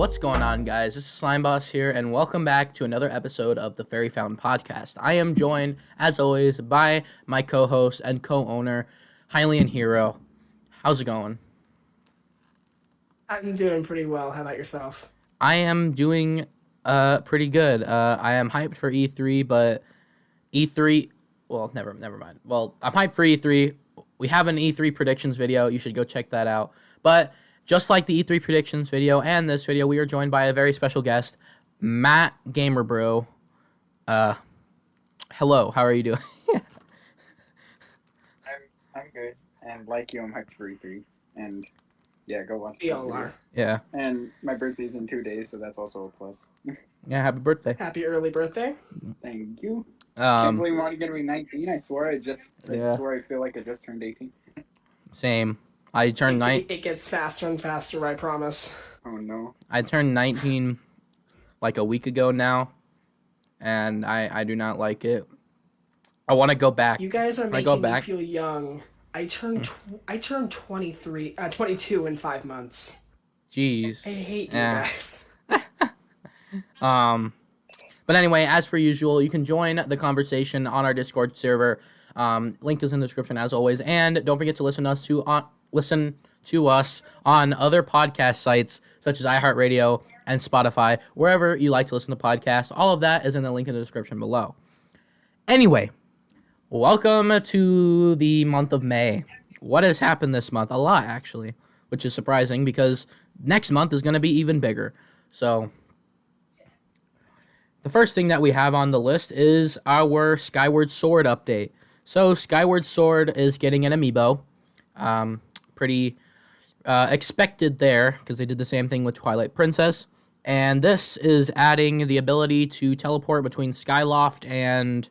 What's going on, guys? This is Slime Boss here, and welcome back to another episode of the Fairy Fountain Podcast. I am joined, as always, by my co-host and co-owner, Hylian Hero. How's it going? I'm doing pretty well. How about yourself? I am doing pretty good. I am hyped for E3, but E3... Well, never mind. Well, I'm hyped for E3. We have an E3 predictions video. You should go check that out. But just like the E3 predictions video and this video, we are joined by a very special guest, Matt GamerBro. Hello, how are you doing? I'm good, and like you, I'm hyped for E3, and yeah, go watch. We all are. Yeah. And my birthday's in 2 days, so that's also a plus. Yeah, happy birthday. Happy early birthday. Thank you. Can't believe I'm already gonna be 19. I swear I feel like I just turned 18. Same. I turned It gets faster and faster, I promise. Oh no. I turned 19 like a week ago now, and I do not like it. I want to go back. You guys are making me feel young. I turned 22 in 5 months. Jeez. I hate you guys. But anyway, as per usual, you can join the conversation on our Discord server. Link is in the description as always, and don't forget to listen to us on other podcast sites such as iHeartRadio and Spotify, wherever you like to listen to podcasts. All of that is in the link in the description below. Anyway, welcome to the month of May. What has happened this month? A lot, actually, which is surprising because next month is going to be even bigger. So the first thing that we have on the list is our Skyward Sword update. So Skyward Sword is getting an amiibo. Pretty expected there because they did the same thing with Twilight Princess. And this is adding the ability to teleport between Skyloft and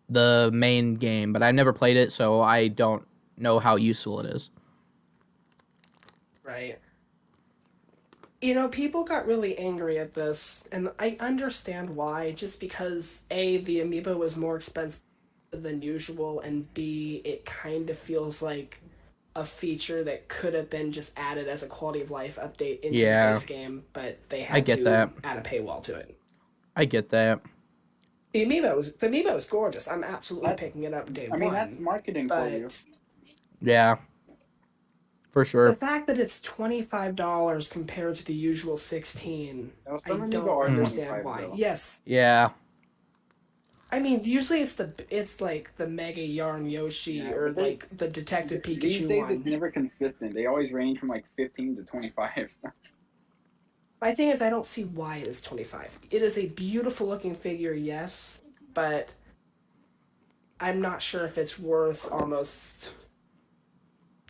the main game. But I've never played it, so I don't know how useful it is. Right. You know, people got really angry at this, and I understand why, just because A, the amiibo was more expensive than usual, and B, it kind of feels like a feature that could have been just added as a quality of life update into the base game, but they had to add a paywall to it. I get that. The amiibo was gorgeous. I'm absolutely picking it up day one. I mean, that's marketing for you. Yeah. For sure. The fact that it's $25 compared to the usual $16, I don't understand why. Though. Yes. Yeah. I mean, usually it's like the Mega Yarn Yoshi or like the Detective Pikachu these days one. It's never consistent. They always range from like 15 to 25. My thing is, I don't see why it is 25. It is a beautiful looking figure, yes, but I'm not sure if it's worth almost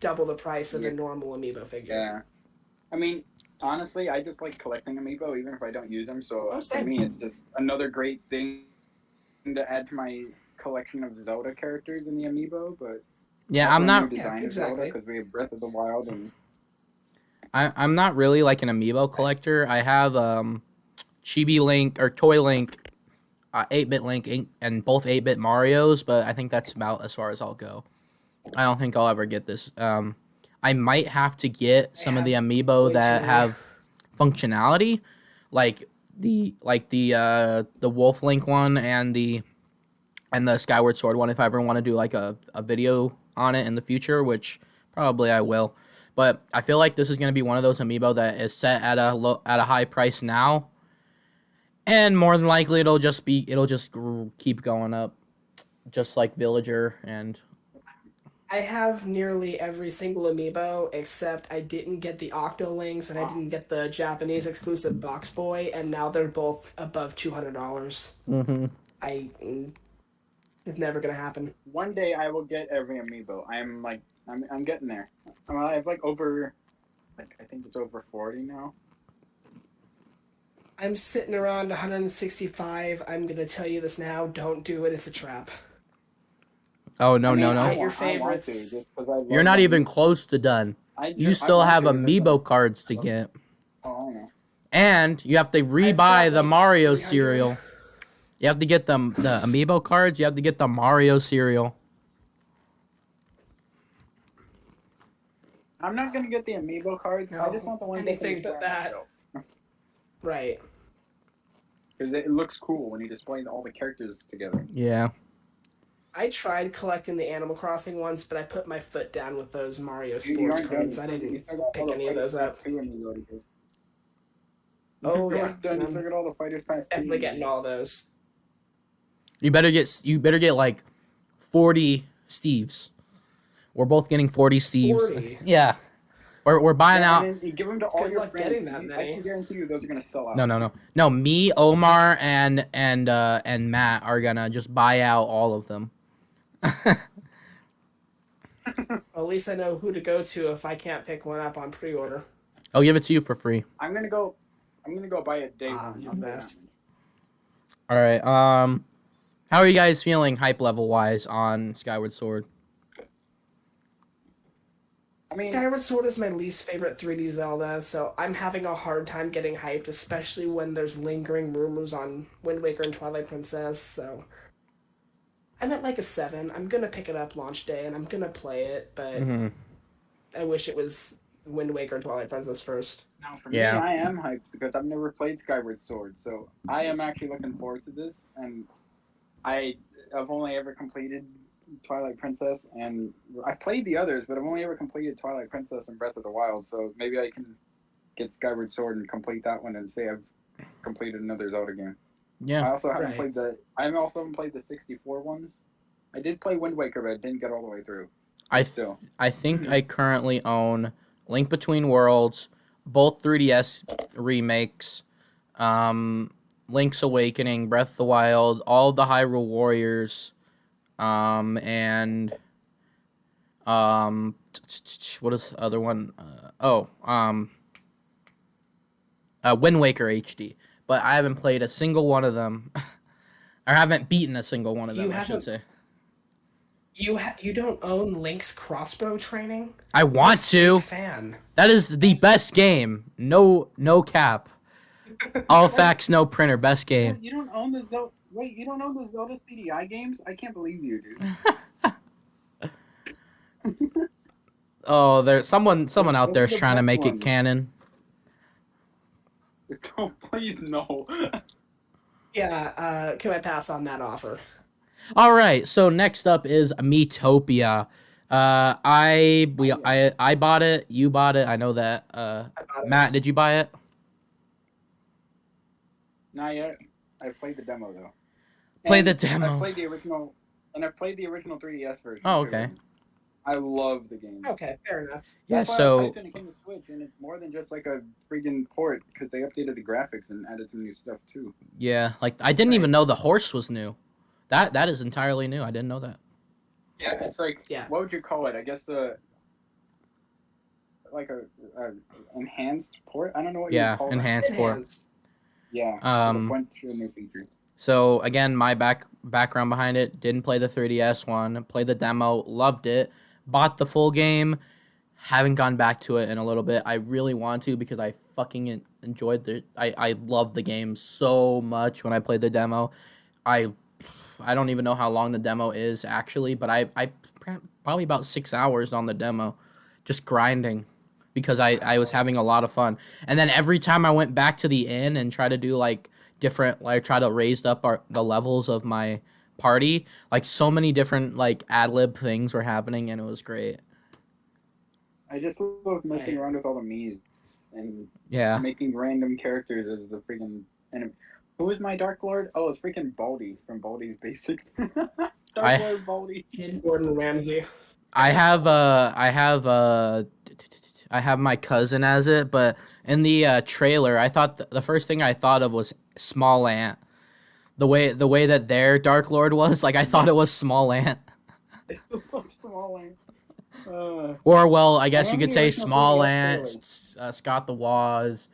double the price of a normal amiibo figure. Yeah. I mean, honestly, I just like collecting amiibo even if I don't use them, so to me it's just another great thing to add to my collection of Zelda characters in the amiibo, but yeah, I'm not exactly because we have Breath of the Wild and I'm not really like an amiibo collector. I have Chibi Link or Toy Link, 8-bit Link, and both 8-bit Marios, but I think that's about as far as I'll go. I don't think I'll ever get this. I might have to get some of the amiibo that have functionality, like the Wolf Link one and the Skyward Sword one if I ever want to do like a video on it in the future, which probably I will. But I feel like this is going to be one of those amiibo that is set at a high price now, and more than likely it'll just keep going up, just like Villager. And I have nearly every single amiibo except I didn't get the Octolinks and I didn't get the Japanese exclusive Box Boy, and now they're both above $200. Mm-hmm. It's never gonna happen. One day I will get every amiibo. I'm getting there. I have like over, I think it's over 40 now. I'm sitting around 165. I'm gonna tell you this now. Don't do it. It's a trap. Oh no. Get your favorites. You're not even close to done. You still have amiibo cards to get. Oh, I know. And you have to rebuy the Mario cereal. You have to get the amiibo cards. You have to get the Mario cereal. I'm not gonna get the amiibo cards. No, I just want the ones anything but that. Right. Because it looks cool when you display all the characters together. Yeah. I tried collecting the Animal Crossing ones, but I put my foot down with those Mario You sports aren't done. cards. I didn't pick any of those up. Too when you go to go. Oh You yeah, aren't done. You still got all the Fighters Pass 2. definitely getting all those. You better get like 40 Steves. We're both getting 40 Steves. 40? Yeah. We're buying out. You give them to all Good your luck friends. getting that many. I can guarantee you those are gonna sell out. No. Me, Omar, and Matt are gonna just buy out all of them. Well, at least I know who to go to if I can't pick one up on pre-order. I'll give it to you for free. I'm gonna go buy it day one. You're best. All right. How are you guys feeling hype level wise on Skyward Sword? I mean, Skyward Sword is my least favorite 3D Zelda, so I'm having a hard time getting hyped, especially when there's lingering rumors on Wind Waker and Twilight Princess, so I'm at like a 7. I'm gonna pick it up launch day, and I'm gonna play it, but I wish it was Wind Waker and Twilight Princess first. now for me, I am hyped because I've never played Skyward Sword, so I am actually looking forward to this, and I've only ever completed Twilight Princess, and I played the others, but I've only ever completed Twilight Princess and Breath of the Wild, so maybe I can get Skyward Sword and complete that one and say I've completed another Zelda game. Yeah. I also haven't played the 64 ones. I did play Wind Waker, but I didn't get all the way through. I think I currently own Link Between Worlds, both 3DS remakes, Link's Awakening, Breath of the Wild, all of the Hyrule Warriors, and what is the other one? Wind Waker HD. But I haven't played a single one of them, or haven't beaten a single one of them. I should say. You don't own Link's crossbow training? I want to. Fan. That is the best game. No cap. All facts, no printer. Best game. You don't own the Zelda. Wait, you don't own the Zelda CDI games? I can't believe you, dude. Oh, there's someone out there's trying to make it canon. Oh, please no. Yeah, can I pass on that offer? All right, so next up is Miitopia. I bought it. You bought it. I know that. Matt, did you buy it? Not yet. I played the demo though. Play the demo. I played the original, and I played the original 3DS version. Oh, okay. I love the game. Okay, fair enough. Yeah, That's why so I was hyped when it came to Switch, and it's more than just like a freaking port because they updated the graphics and added some new stuff too. yeah, like I didn't even know the horse was new. That is entirely new. I didn't know that. Yeah, it's like what would you call it? I guess like a enhanced port. I don't know what you would call enhanced port. Yeah. A bunch of new features. So again, my background behind it: didn't play the 3DS one, played the demo, loved it, bought the full game, haven't gone back to it in a little bit. I really want to because I fucking enjoyed I loved the game so much when I played the demo. I don't even know how long the demo is actually, but I probably about 6 hours on the demo, just grinding because I was having a lot of fun. And then every time I went back to the inn and try to do like different, like try to raise up the levels of my party, like so many different like ad lib things were happening, and it was great. I just love messing around with all the Miis and making random characters as the freaking enemy. Who is my Dark Lord? Oh, it's freaking Baldy from Baldi's Basic. Dark Lord Baldy. Gordon Ramsay. I have my cousin as it, but in the trailer, I thought the first thing I thought of was Small Ant. The way that their Dark Lord was, like I thought it was Small Ant. Small Ant. Or well, I guess you could say Small Ant, Scott the Woz.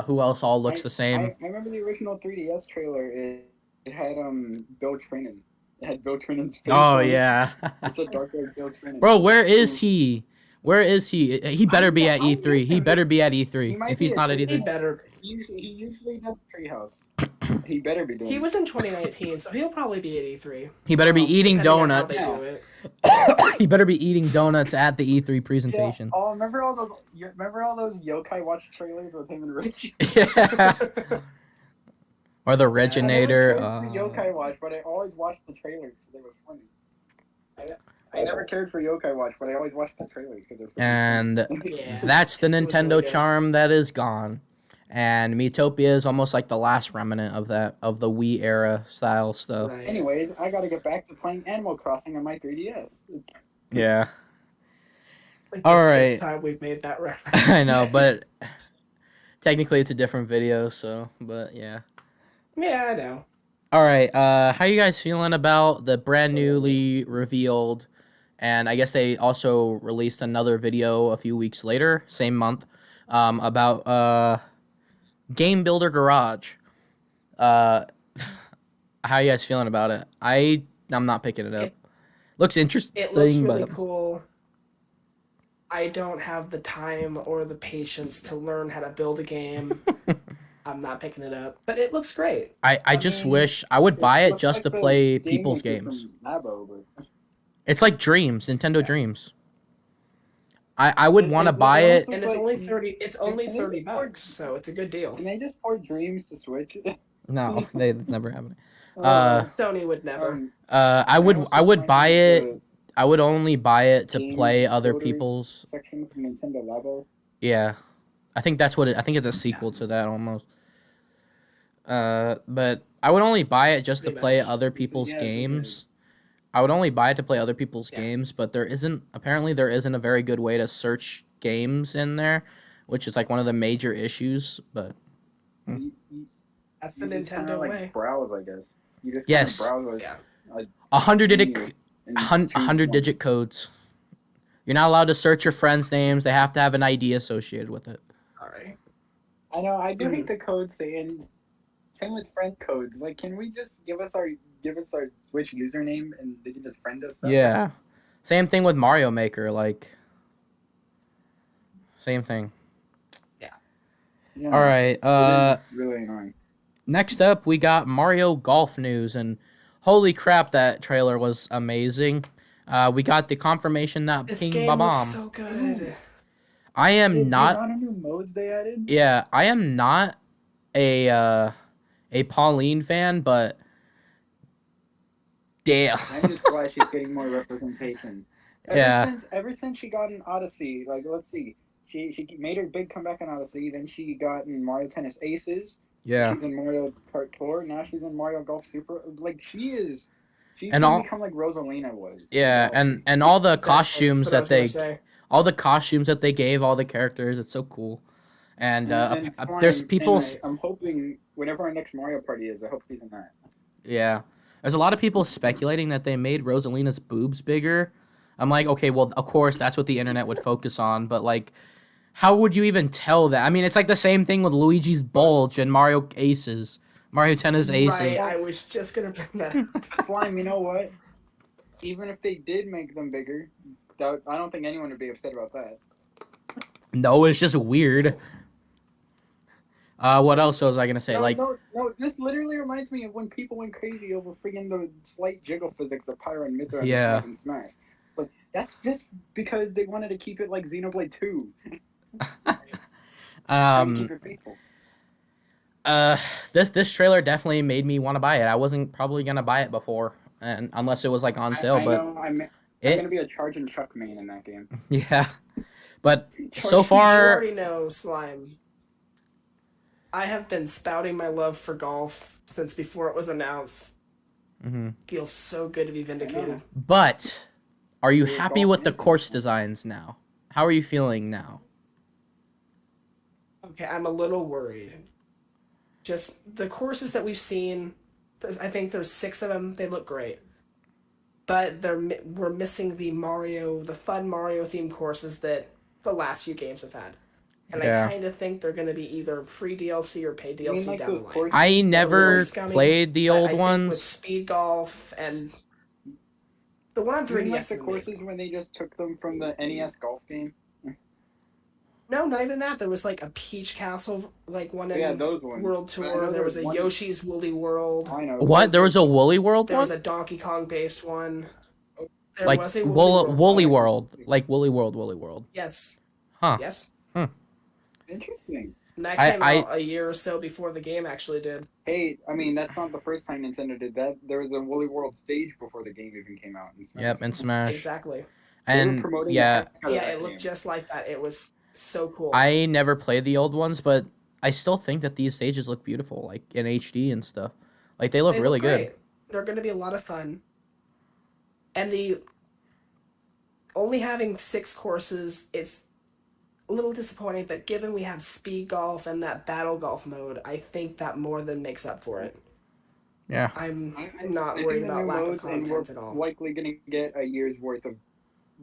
Who else all looks the same? I remember the original 3DS trailer. It had Bill Trinan. It had Bill Trinan's face. Oh yeah. It's a Dark Lord Bill Trinan. Bro, where is he? Where is he? He better be at E3. He better be at E3. If he's not at E3, he better. He usually does Treehouse. He better be doing He was in 2019, so he'll probably be at E3. He better be eating Depending on how donuts. they do it. He better be eating donuts at the E3 presentation. Yeah. Oh, remember all those Yokai Watch trailers with him and Rich? Yeah. Or the I never Reginator. cared for Yokai Watch, but I always watched the trailers because they were funny. I never cared for Yokai Watch, but I always watched the trailers because they're funny. And Yeah. that's the It was Nintendo really good. charm that is gone. And Miitopia is almost like the last remnant of the Wii era style stuff. Right. Anyways, I gotta get back to playing Animal Crossing on my 3DS. Yeah. Like All the right. fifth time we've made that reference. I know, but technically it's a different video, so, but yeah. Yeah, I know. All right, how you guys feeling about the brand newly revealed, and I guess they also released another video a few weeks later, same month, about Game Builder Garage. How you guys feeling about it? I'm not picking it up. Looks interesting, It looks really but cool. I don't have the time or the patience to learn how to build a game. I'm not picking it up, but it looks great. I just mean, wish I would buy it looks just like to the play game people's maker games. from Amiibo, but It's like Dreams, Nintendo Dreams. I would want to buy it. And it's like- only 30. It's only Can they $30, afford- so it's a good deal. Can they just port Dreams to Switch? No, they never have it. Sony would never. I would buy it. I would only buy it to Game play other Builder people's. Section from Nintendo Labo. Yeah, I think that's what I think it's a sequel to that almost. But I would only buy it just to Pretty play much. other people's Yeah, it's games. I would only buy it to play other people's Yeah. games, but there isn't a very good way to search games in there, which is like one of the major issues. But That's the You just kinda, Nintendo like, way. browse, I guess. You just Yes. browse like, Yeah. 100 digit codes. You're not allowed to search your friends' names. They have to have an ID associated with it. All right. I know. I do hate the codes thing. Same with friend codes. Like, can we just give us our Switch username and they can just friend us? Yeah. Same thing with Mario Maker. Like, same thing. Yeah. All right. It is really annoying. Next up, we got Mario Golf news, and holy crap, that trailer was amazing. We got the confirmation that This King game Babam. looks so good. I am Is there not. not a new modes they added? Yeah, I am not a Pauline fan, but damn. I'm just glad she's getting more representation. Ever since she got in Odyssey, like, let's see, she made her big comeback in Odyssey. Then she got in Mario Tennis Aces. Yeah. She's in Mario Kart Tour. Now she's in Mario Golf Super. Like, she's And gonna all- become like Rosalina was. Yeah, and all the costumes That's that what I was they gonna say. all the costumes that they gave all the characters, it's so cool. And Slime, there's people. and I'm hoping whenever our next Mario Party is, I hope he's in that. Yeah. There's a lot of people speculating that they made Rosalina's boobs bigger. I'm like, okay, well, of course, that's what the internet would focus on, but like, how would you even tell that? I mean, it's like the same thing with Luigi's bulge and Mario Tennis Aces. Right, I was just gonna bring that up. Slime, you know what? Even if they did make them bigger, I don't think anyone would be upset about that. No, it's just weird. What else was I gonna say? No, this literally reminds me of when people went crazy over freaking the slight jiggle physics of Pyra and Mithra Yeah. in Smash. But that's just because they wanted to keep it like Xenoblade 2. Keep it faithful. This trailer definitely made me want to buy it. I wasn't probably gonna buy it before, and unless it was like on sale, I but know, I'm it gonna be a Charge and Chuck main in that game. yeah. But so You far, already know, Slime. I have been spouting my love for golf since before it was announced. Mhm. Feels so good to be vindicated. But are you You're happy golf with the fan. course designs now? How are you feeling now? Okay, I'm a little worried. Just the courses that we've seen, I think there's 6 of them. They look great, but we're missing the fun Mario themed courses that the last few games have had. And Yeah. I kind of think they're going to be either free DLC or paid You mean DLC like down the those line. courses? I never little scummy, played the But I old think ones. with Speed Golf and the one on You mean 3DS. like the is courses when they just took them from the NES golf game? No, not even that. There was like a Peach Castle, like one Yeah, in those ones. World But I Tour. know There was a one. Yoshi's Woolly World. I know. What? There was a Woolly World There was a one? Donkey Kong based one. There Like was a Woolly World Woolly one. World. Like Woolly World, Woolly World. Yes. Huh. Yes. Interesting. And that came out a year or so before the game actually did. Hey, I mean, that's not the first time Nintendo did that. There was a Woolly World stage before the game even came out. In Smash. Yep, and Smash. Exactly. And Yeah, it looked just like that. It was so cool. I never played the old ones, but I still think that these stages look beautiful, like in HD and stuff. Like they look really good. They're going to be a lot of fun. And the only having 6 courses, it's a little disappointing, but given we have speed golf and that battle golf mode, I think that more than makes up for it. Yeah. I'm not worried about lack of content at all. Likely going to get a year's worth of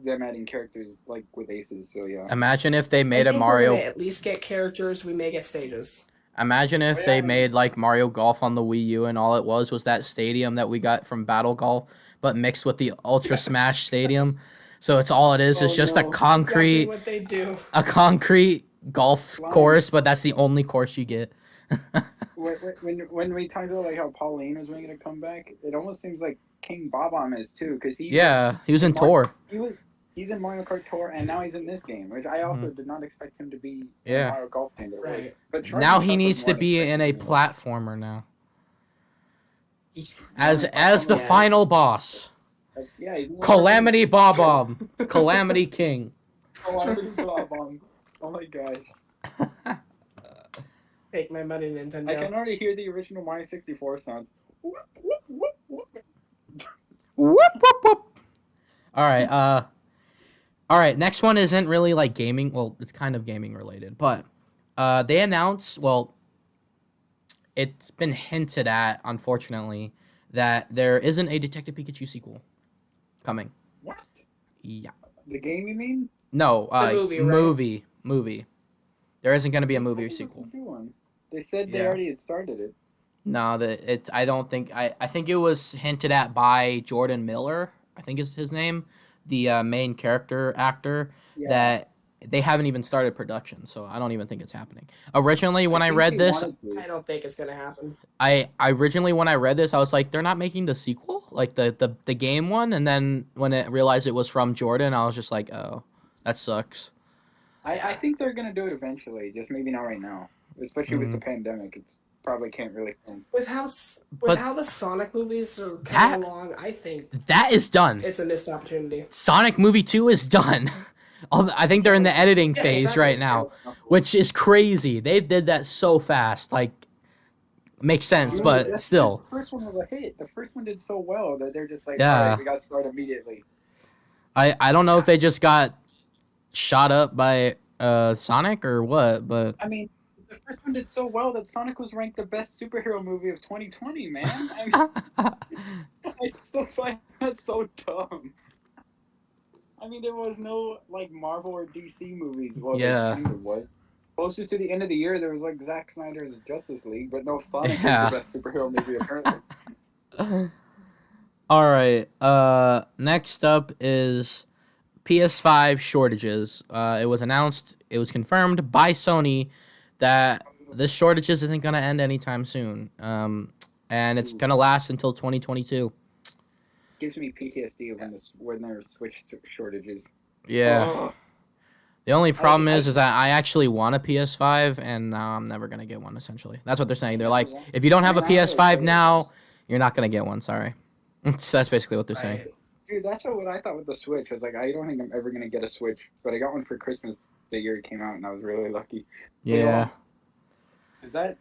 them adding characters like with aces, so yeah. Imagine if they made I a think Mario. We're gonna at least get characters. We may get stages. Imagine if they made like Mario Golf on the Wii U and all it was that stadium that we got from Battle Golf, but mixed with the Ultra Smash Stadium. So it's all it is just a concrete, exactly what they do. A concrete golf course, but that's the only course you get. when we talked about like how Pauline was making a comeback, it almost seems like King Bob-omb is too, because he was in Tour. He's in Mario Kart Tour, and now he's in this game, which I also did not expect him to be in Mario Golf game. Right. But now he needs to be in a platformer now. As the final boss. Yeah, Calamity Bob-omb. Calamity King. Calamity Bob-omb. Oh my gosh. Take my money, Nintendo. I can already hear the original Mario 64 sounds. Whoop, whoop, whoop. All right, next one isn't really like gaming. Well, it's kind of gaming related, but they announced, it's been hinted at, unfortunately, that there isn't a Detective Pikachu sequel coming. What? Yeah. The game, you mean? No, the movie, right? Movie. There isn't going to be a movie or sequel. They said they already had started it. No, I don't think I think it was hinted at by Jordan Miller, I think is his name, the main character actor, that they haven't even started production, so I don't even think it's happening. Originally, when I read this, I don't think it's gonna happen. I originally when I read this, I was like, they're not making the sequel, like the game one, and then when I realized it was from Jordan, I was just like, oh, that sucks. I think they're gonna do it eventually, just maybe not right now, especially with the pandemic. It's probably can't really film. With how the Sonic movies are coming along, I think that is done. It's a missed opportunity. Sonic movie 2 is done. I think they're in the editing phase right now, which is crazy. They did that so fast. Like, makes sense, but still. The first one was a hit. The first one did so well that they're just like, all right, we got to start immediately. I don't know if they just got shot up by Sonic or what, but I mean, the first one did so well that Sonic was ranked the best superhero movie of 2020, man. I still find that so dumb. I mean, there was no like Marvel or DC movies. Well, yeah. There was. Closer to the end of the year, there was like Zack Snyder's Justice League, but no Sonic was the best superhero movie apparently. All right. Next up is PS5 shortages. It was announced, it was confirmed by Sony that this shortages isn't going to end anytime soon. And it's going to last until 2022. Gives me PTSD when there's Switch shortages. Yeah. Oh. The only problem is that I actually want a PS5, and now I'm never going to get one, essentially. That's what they're saying. They're like, if you don't have a PS5 now, you're not going to get one, sorry. So that's basically what they're saying. Dude, that's what I thought with the Switch. I was like, I don't think I'm ever going to get a Switch, but I got one for Christmas the year it came out, and I was really lucky. Yeah. Is that...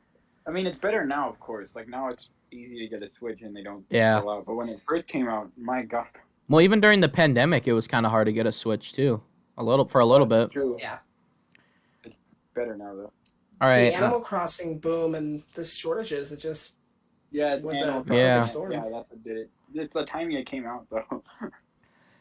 I mean, it's better now, of course. Like, now it's easy to get a Switch, and they don't sell out. But when it first came out, my God. Well, even during the pandemic, it was kind of hard to get a Switch, too. For a little bit. True. Yeah. It's better now, though. All right. The Animal Crossing boom and the shortages, it just... Yeah, was that's what did it. It's the timing it came out, though.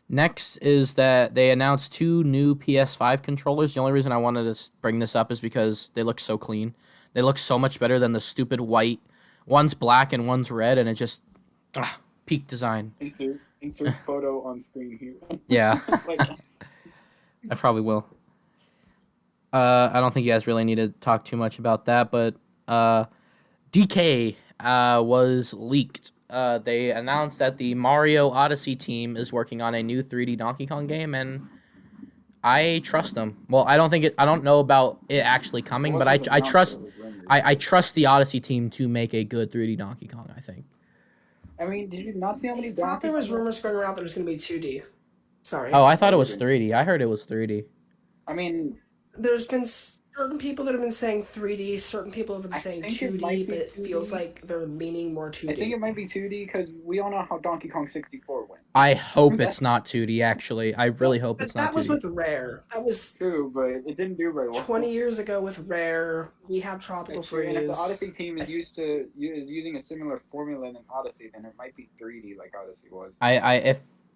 Next is that they announced 2 new PS5 controllers. The only reason I wanted to bring this up is because they look so clean. They look so much better than the stupid white. One's black and one's red, and it just... peak design. Insert photo on screen here. Yeah. I probably will. I don't think you guys really need to talk too much about that, but DK was leaked. They announced that the Mario Odyssey team is working on a new 3D Donkey Kong game, and I trust them. Well, I don't know about it actually coming, but I trust. I trust the Odyssey team to make a good 3D Donkey Kong. I think. I mean, did you not see how many? I thought there was rumors going around that it was going to be 2D. Sorry. Oh, I thought it was 3D. I heard it was 3D. I mean, there's been certain people that have been saying 3D, certain people have been saying 2D, but it feels like they're leaning more 2D. I think it might be 2D because we all know how Donkey Kong 64 went. I hope it's not 2D, actually. I really hope it's not 2D. That was with Rare. That was true, but it didn't do very well. 20 years ago with Rare, we have Tropical Freeze. And if the Odyssey team is using a similar formula than Odyssey, then it might be 3D like Odyssey was.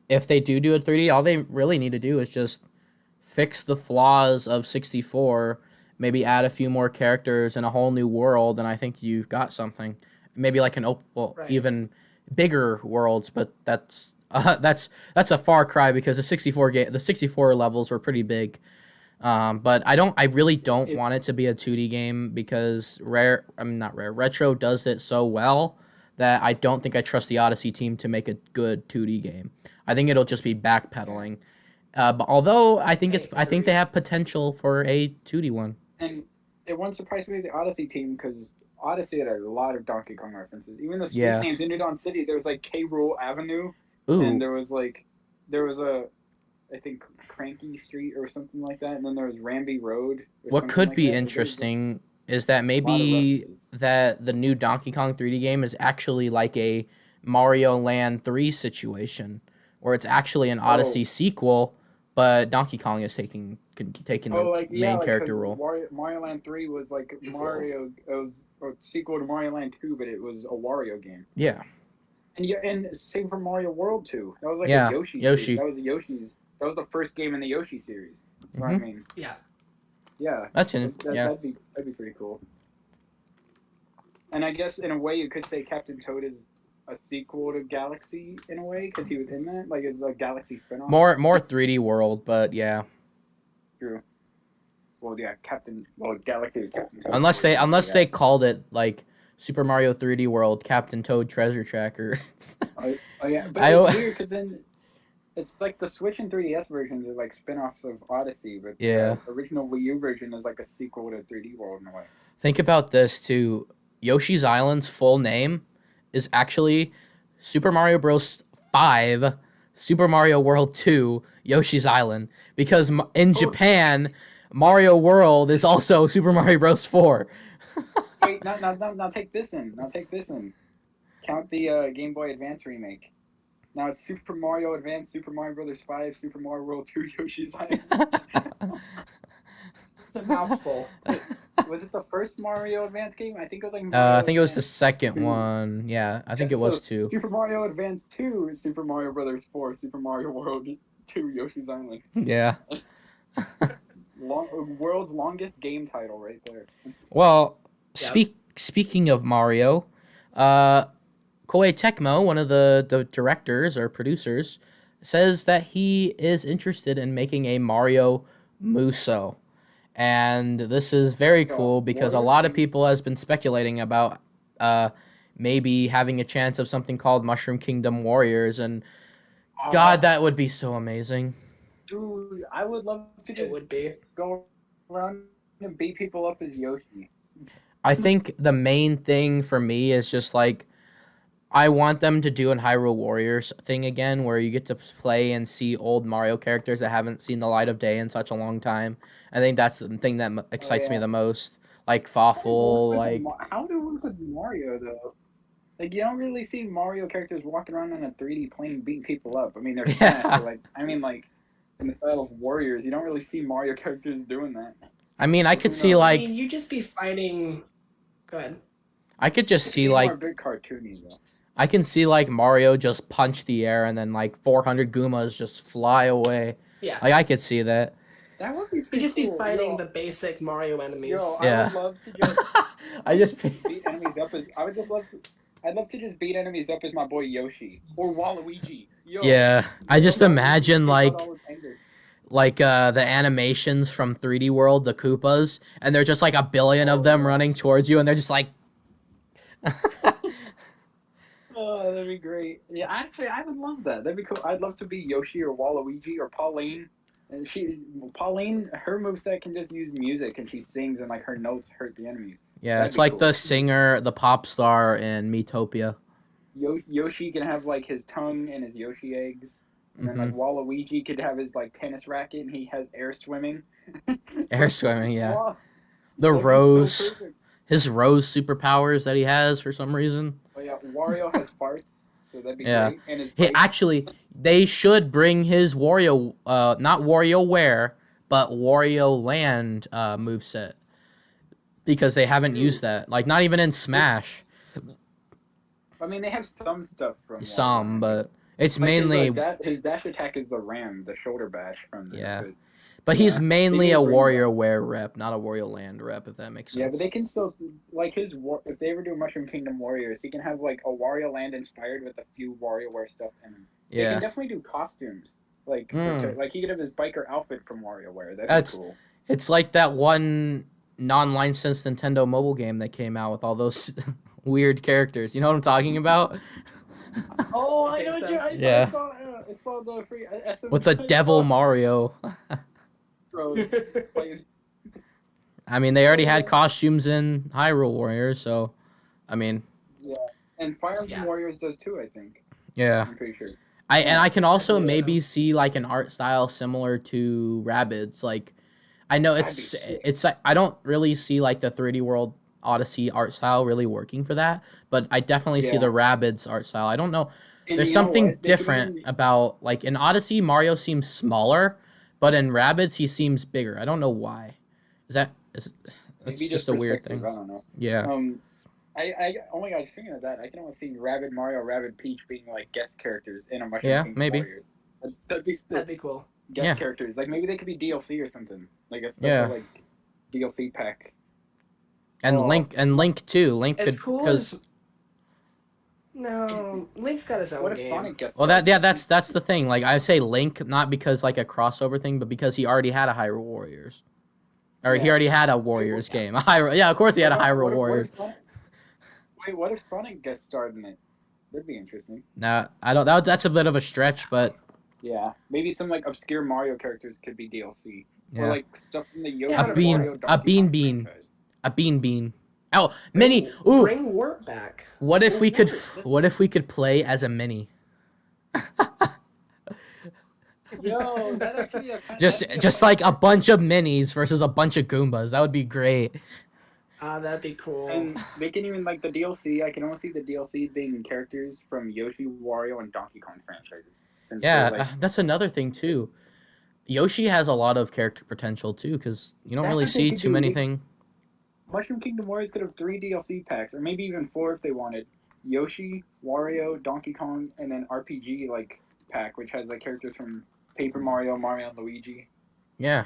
If they do it 3D, all they really need to do is just fix the flaws of 64, maybe add a few more characters and a whole new world, and I think you've got something. Maybe like even bigger worlds, but that's a far cry because the 64 levels were pretty big. But I really don't want it to be a 2D game because Retro does it so well that I don't think I trust the Odyssey team to make a good 2D game. I think it'll just be backpedaling. But although I think they have potential for a 2D one. And it won't surprise me the Odyssey team because Odyssey had a lot of Donkey Kong references. Even the street names in Udon City, there was like K. Rool Avenue. Ooh. And there was I think Cranky Street or something like that, and then there was Ramby Road. What could be interesting is that maybe that the new Donkey Kong 3D game is actually like a Mario Land 3 situation, where it's actually an Odyssey sequel, but Donkey Kong is taking the main character role. Mario Land 3 was like Mario, it was a sequel to Mario Land 2, but it was a Wario game. Yeah. And same for Mario World 2. That was like a Yoshi. That was That was the first game in the Yoshi series. That's what I mean. Yeah. Yeah. That'd be pretty cool. And I guess in a way you could say Captain Toad is a sequel to Galaxy in a way because he was in that, like it's a Galaxy spinoff. More 3D world, but yeah. True. Well, yeah, Galaxy is Captain Toad. Unless they called it like Super Mario 3D World Captain Toad Treasure Tracker. oh yeah, but it's weird because then it's like the Switch and 3DS versions are like spin-offs of Odyssey, but the original Wii U version is like a sequel to 3D World in a way. Think about this too. Yoshi's Island's full name is actually Super Mario Bros. 5, Super Mario World 2, Yoshi's Island, because in Japan, Mario World is also Super Mario Bros. 4. Wait, now take this in. Count the Game Boy Advance remake. Now it's Super Mario Advance, Super Mario Bros. 5, Super Mario World 2, Yoshi's Island. It's a mouthful. Was it the first Mario Advance game? I think it was like I think it was the second one. Yeah, I think it was 2. Super Mario Advance 2, Super Mario Bros. 4, Super Mario World 2, Yoshi's Island. Yeah. World's longest game title right there. Well, speaking of Mario, Koei-Tecmo, one of the directors or producers, says that he is interested in making a Mario Musou. And this is very cool because a lot of people has been speculating about maybe having a chance of something called Mushroom Kingdom Warriors, and God, that would be so amazing. Dude, I would love to go around and beat people up as Yoshi. I think the main thing for me is just like I want them to do an Hyrule Warriors thing again where you get to play and see old Mario characters that haven't seen the light of day in such a long time. I think that's the thing that excites me the most. Like Fawful, How do we work with Mario, though? Like, you don't really see Mario characters walking around on a 3D plane beating people up. I mean, they're Smash, but in the style of Warriors, you don't really see Mario characters doing that. I mean, I could see, you just be fighting... Go ahead. I could just see, more big cartoony, though. I can see, Mario just punch the air and then, 400 Goombas just fly away. Yeah. I could see that. That would be pretty cool. Be fighting the basic Mario enemies. I would love to just... I just... beat enemies up as... I'd love to just beat enemies up as my boy Yoshi. Or Waluigi. I just imagine, like the animations from 3D World, the Koopas, and they're just like a billion of them running towards you, and they're just like. Oh, that'd be great. Yeah, actually, I would love that. That'd be cool. I'd love to be Yoshi or Waluigi or Pauline. And Pauline, her moveset can just use music, and she sings, and like her notes hurt the enemies. Yeah, That'd it's be like cool. the singer, the pop star in Miitopia. Yoshi can have like his tongue and his Yoshi eggs, and then like Waluigi could have his like tennis racket, and he has air swimming. Air swimming, yeah. Wow. The That'd be Rose, so perfect. his Rose superpowers that he has for some reason. Oh yeah, Wario has farts, so that'd be Yeah. great. And his He bike- actually, they should bring his Wario, not WarioWare, but Wario Land moveset. Because they haven't used that. Like, not even in Smash. I mean, they have some stuff from Some, Wario. but it's Like mainly. his dash attack is the ram, the shoulder bash from the. Yeah. The, But he's yeah. mainly They a can bring WarioWare rep, not a Wario Land rep, if that makes sense. yeah, but they can still like if they ever do Mushroom Kingdom Warriors, he can have like a Wario Land inspired with a few WarioWare stuff in him. They Yeah. can definitely do costumes. Like like he could have his biker outfit from WarioWare. That'd That's- be cool. It's like that one non-licensed Nintendo mobile game that came out with all those weird characters. You know what I'm talking about? Oh, I I know. think so. I saw the free SM With the Devil Mario. plays. I mean, they already had costumes in Hyrule Warriors, so I mean, Yeah, and Fire Emblem Warriors does too. I think. yeah. I'm pretty sure. I can also I believe maybe so. see like an art style similar to Rabbids. Like, I know That'd be sick. it's like I don't really see like the 3D World Odyssey art style really working for that, but I definitely see Yeah. the Rabbids art style. I don't know. And There's you know something what? They could different even- about like in Odyssey, Mario seems smaller, but in Rabbids he seems bigger. I don't know why. That's maybe just a weird perspective, thing. I don't know. Yeah. I oh my god, speaking of that, I can almost see Rabbid Mario, Rabbid Peach being like guest characters in a Mushroom Yeah, Kingdom maybe. Warriors. That'd be sick. That'd be cool. Guest Yeah. characters. Like maybe they could be DLC or something. Like a special Yeah. like DLC pack. And Oh. Link too. Link As could cool because as. No, Link's got his own What if game. Sonic gets well that's the thing. Like I say Link not because like a crossover thing, but because he already had a Hyrule Warriors. Or he Yeah. already had a Warriors game. A Hyrule, yeah, of course he had a Hyrule Warriors. Wait, what if Sonic guest starred in it? That'd be interesting. Nah, I don't. That's a bit of a stretch, but Yeah, maybe some like obscure Mario characters could be DLC, yeah. or like stuff from the Yoshi. A or bean- Mario a Donkey bean Kong bean. franchise. a bean. Oh, mini. Ooh, Bring Warp back. what if we could? Warriors. What if we could play as a mini? Yo, that actually Just like a bunch of minis versus a bunch of Goombas. That would be great. That'd be cool. And they can even like the DLC. I can only see the DLC being characters from Yoshi, Wario, and Donkey Kong franchises. Since Yeah, they're, like, that's another thing too. Yoshi has a lot of character potential too, because you don't That's really what they see could too do. many They- things. Mushroom Kingdom Warriors could have 3 DLC packs, or maybe even 4 if they wanted. Yoshi, Wario, Donkey Kong, and then RPG like pack, which has like characters from Paper Mario, Mario and Luigi. Yeah.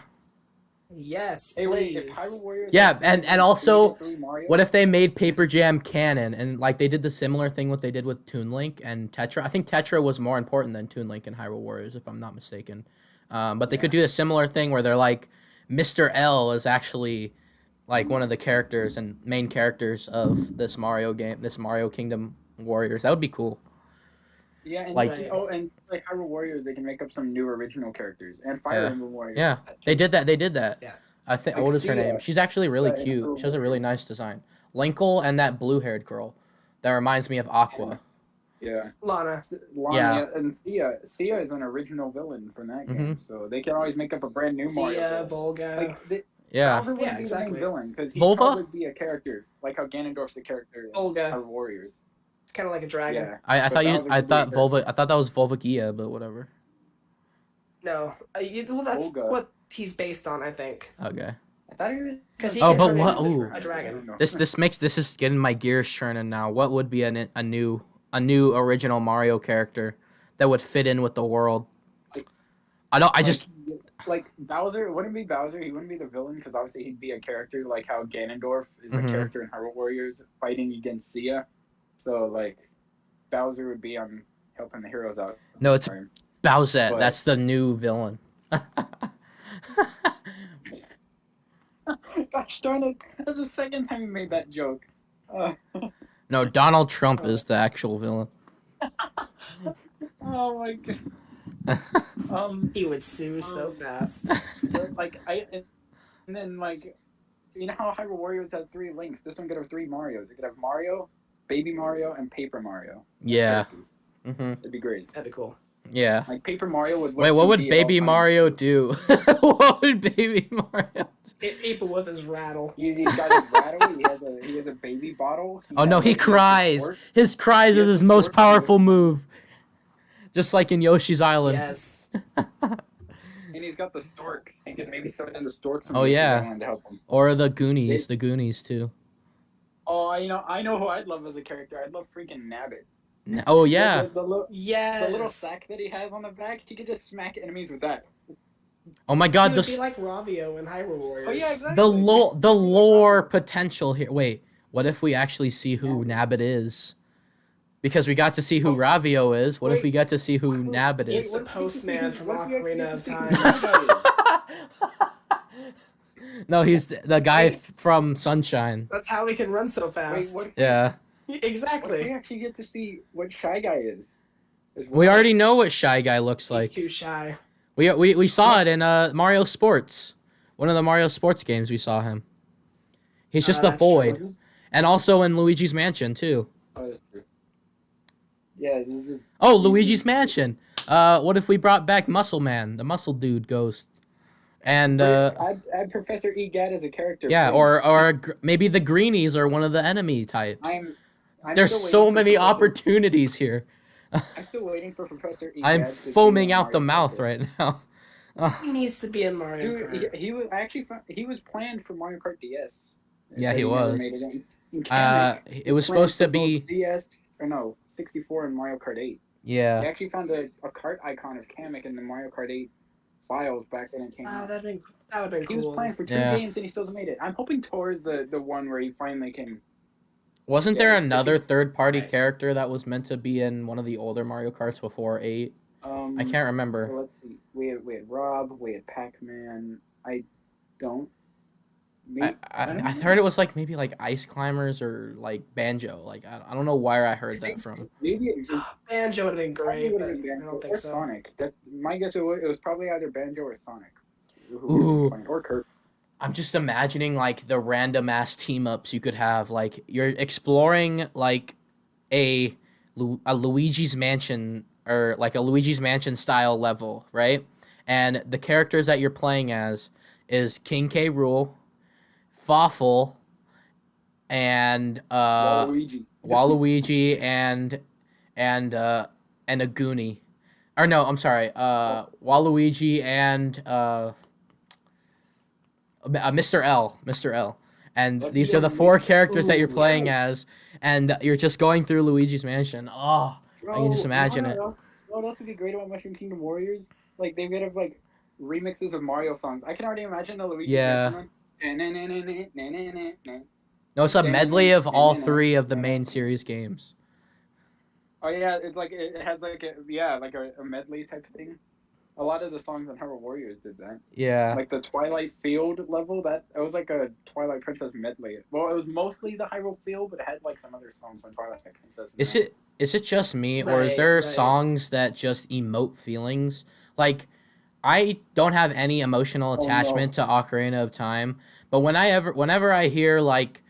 Yes, Hey, wait, please. if Hyrule Warriors Yeah, had and also, 3 Mario, What if they made Paper Jam canon and like they did the similar thing what they did with Toon Link and Tetra? I think Tetra was more important than Toon Link and Hyrule Warriors, if I'm not mistaken. But they could do a similar thing where they're like, Mr. L is actually like one of the characters and main characters of this Mario game, this Mario Kingdom Warriors. That would be cool. Yeah, and like- and like Hyrule Warriors, they can make up some new original characters and Fire Yeah. Emblem Warriors. Yeah, they did that. They did that. Yeah. I think. Like What is her Sia. name? She's actually really Yeah, cute. Hyrule She has a really Warriors. nice design. Linkle and that blue-haired girl. That reminds me of Aqua. Yeah. Lana. Lana, and Sia is an original villain from that game, so they can always make up a brand new Mario. Zia, villain. Volga. Like, Yeah. Bowser wouldn't Yeah, be the exactly. main villain because he'd Volva? probably be a character, like how Ganondorf's a character in Volga. Hyrule Warriors. It's kind of like a dragon. Yeah. I But thought you. Bowser I would be thought a Volva. I thought that was Volvagia, but whatever. No. Well, that's Volga. what he's based on, I think. Okay. I thought he was. Because he Oh, can but turn what- into ooh. a I dragon. don't know. This is getting my gears churning now. What would be a new original Mario character that would fit in with the world? I don't. I just. Like Bowser, it wouldn't be Bowser. He wouldn't be the villain because obviously he'd be a character like how Ganondorf is Mhm. a character in Hyrule Warriors fighting against Sia. So like Bowser would be on helping the heroes out. No, it's Sorry. Bowsette. But- That's the new villain. Gosh darn it! That's the second time you made that joke. No, Donald Trump is the actual villain. Oh my god. He would sue so fast. But like and then like, you know how Hyrule Warriors had 3 links? This one could have 3 Marios. It could have Mario, Baby Mario, and Paper Mario. Yeah. Mm-hmm. It'd be great. That'd be cool. Yeah. Like Paper Mario would. Wait, what would Baby Mario do? What would Baby Mario do? People with his rattle. He's got his rattle. He has a baby bottle. Oh no, he cries. His cries is his most powerful move. Just like in Yoshi's Island. Yes. And he's got the storks. He could maybe summon in the storks. Oh yeah. To help him. Or the Goonies. The Goonies too. Oh, I know who I'd love as a character. I'd love freaking Nabbit. Oh yeah. The little sack that he has on the back. He could just smack enemies with that. Oh my god, he would be like Ravio in Hyrule Warriors. Oh yeah, exactly. the lore potential here. Wait, what if we actually see who Nabbit is? Because we got to see who Ravio is. What if we got to see who Nabbit is? He's the postman from Ocarina of Time. No, he's the guy from Sunshine. That's how he can run so fast. Yeah. Exactly. What if we actually get to see what Shy Guy is? We already know what Shy Guy looks like. He's too shy. We saw it in Mario Sports. One of the Mario Sports games we saw him. He's just the void. True. And also in Luigi's Mansion too. Oh, that's true. Yeah, this is... Oh, Luigi's Mansion. What if we brought back Muscle Man, the muscle dude ghost? And add Professor Egad as a character. Yeah, please. or maybe the Greenies are one of the enemy types. I'm There's so many opportunities here. I'm still waiting for Professor Egad. I'm foaming out the mouth right now. He needs to be in Mario Dude, Kart. he was planned for Mario Kart DS. Yeah, he was. It was supposed to be DS or no 64 and Mario Kart 8. Yeah. They actually found a kart icon of Kamek in the Mario Kart 8 files back when it came out. That would have been cool. He was playing for 2 games and he still made it. I'm hoping towards the one where he finally came. Wasn't there another third-party character that was meant to be in one of the older Mario Karts before 8? I can't remember. Well, let's see. We had Rob. We had Pac-Man. I don't I heard it was like maybe like Ice Climbers or like Banjo. Like I don't know where I heard that from. Maybe Banjo would have been great, but I don't think or so. Sonic. My guess it was probably either Banjo or Sonic. Ooh. Or Kirk. I'm just imagining like the random ass team ups you could have. Like you're exploring like a Luigi's Mansion or like a Luigi's Mansion style level, right? And the characters that you're playing as is King K. Rool, Fawful, and Waluigi and a Goonie. Or no, I'm sorry. Waluigi and Mr. L. And these are the 4 characters that you're playing as, and you're just going through Luigi's Mansion. Oh, I can just imagine it. What else would be great about Mushroom Kingdom Warriors? Like they could have like remixes of Mario songs. I can already imagine the Luigi. Yeah. Mansion one. No, it's a medley of all 3 of the main series games. Oh yeah, it's like it has like a medley type of thing. A lot of the songs on Hyrule Warriors did that. Yeah. Like the Twilight Field level, it was like a Twilight Princess medley. Well, it was mostly the Hyrule Field, but it had like some other songs from Twilight Princess. Is it just me, or is there songs that just emote feelings? Like, I don't have any emotional attachment to Ocarina of Time, but whenever I hear like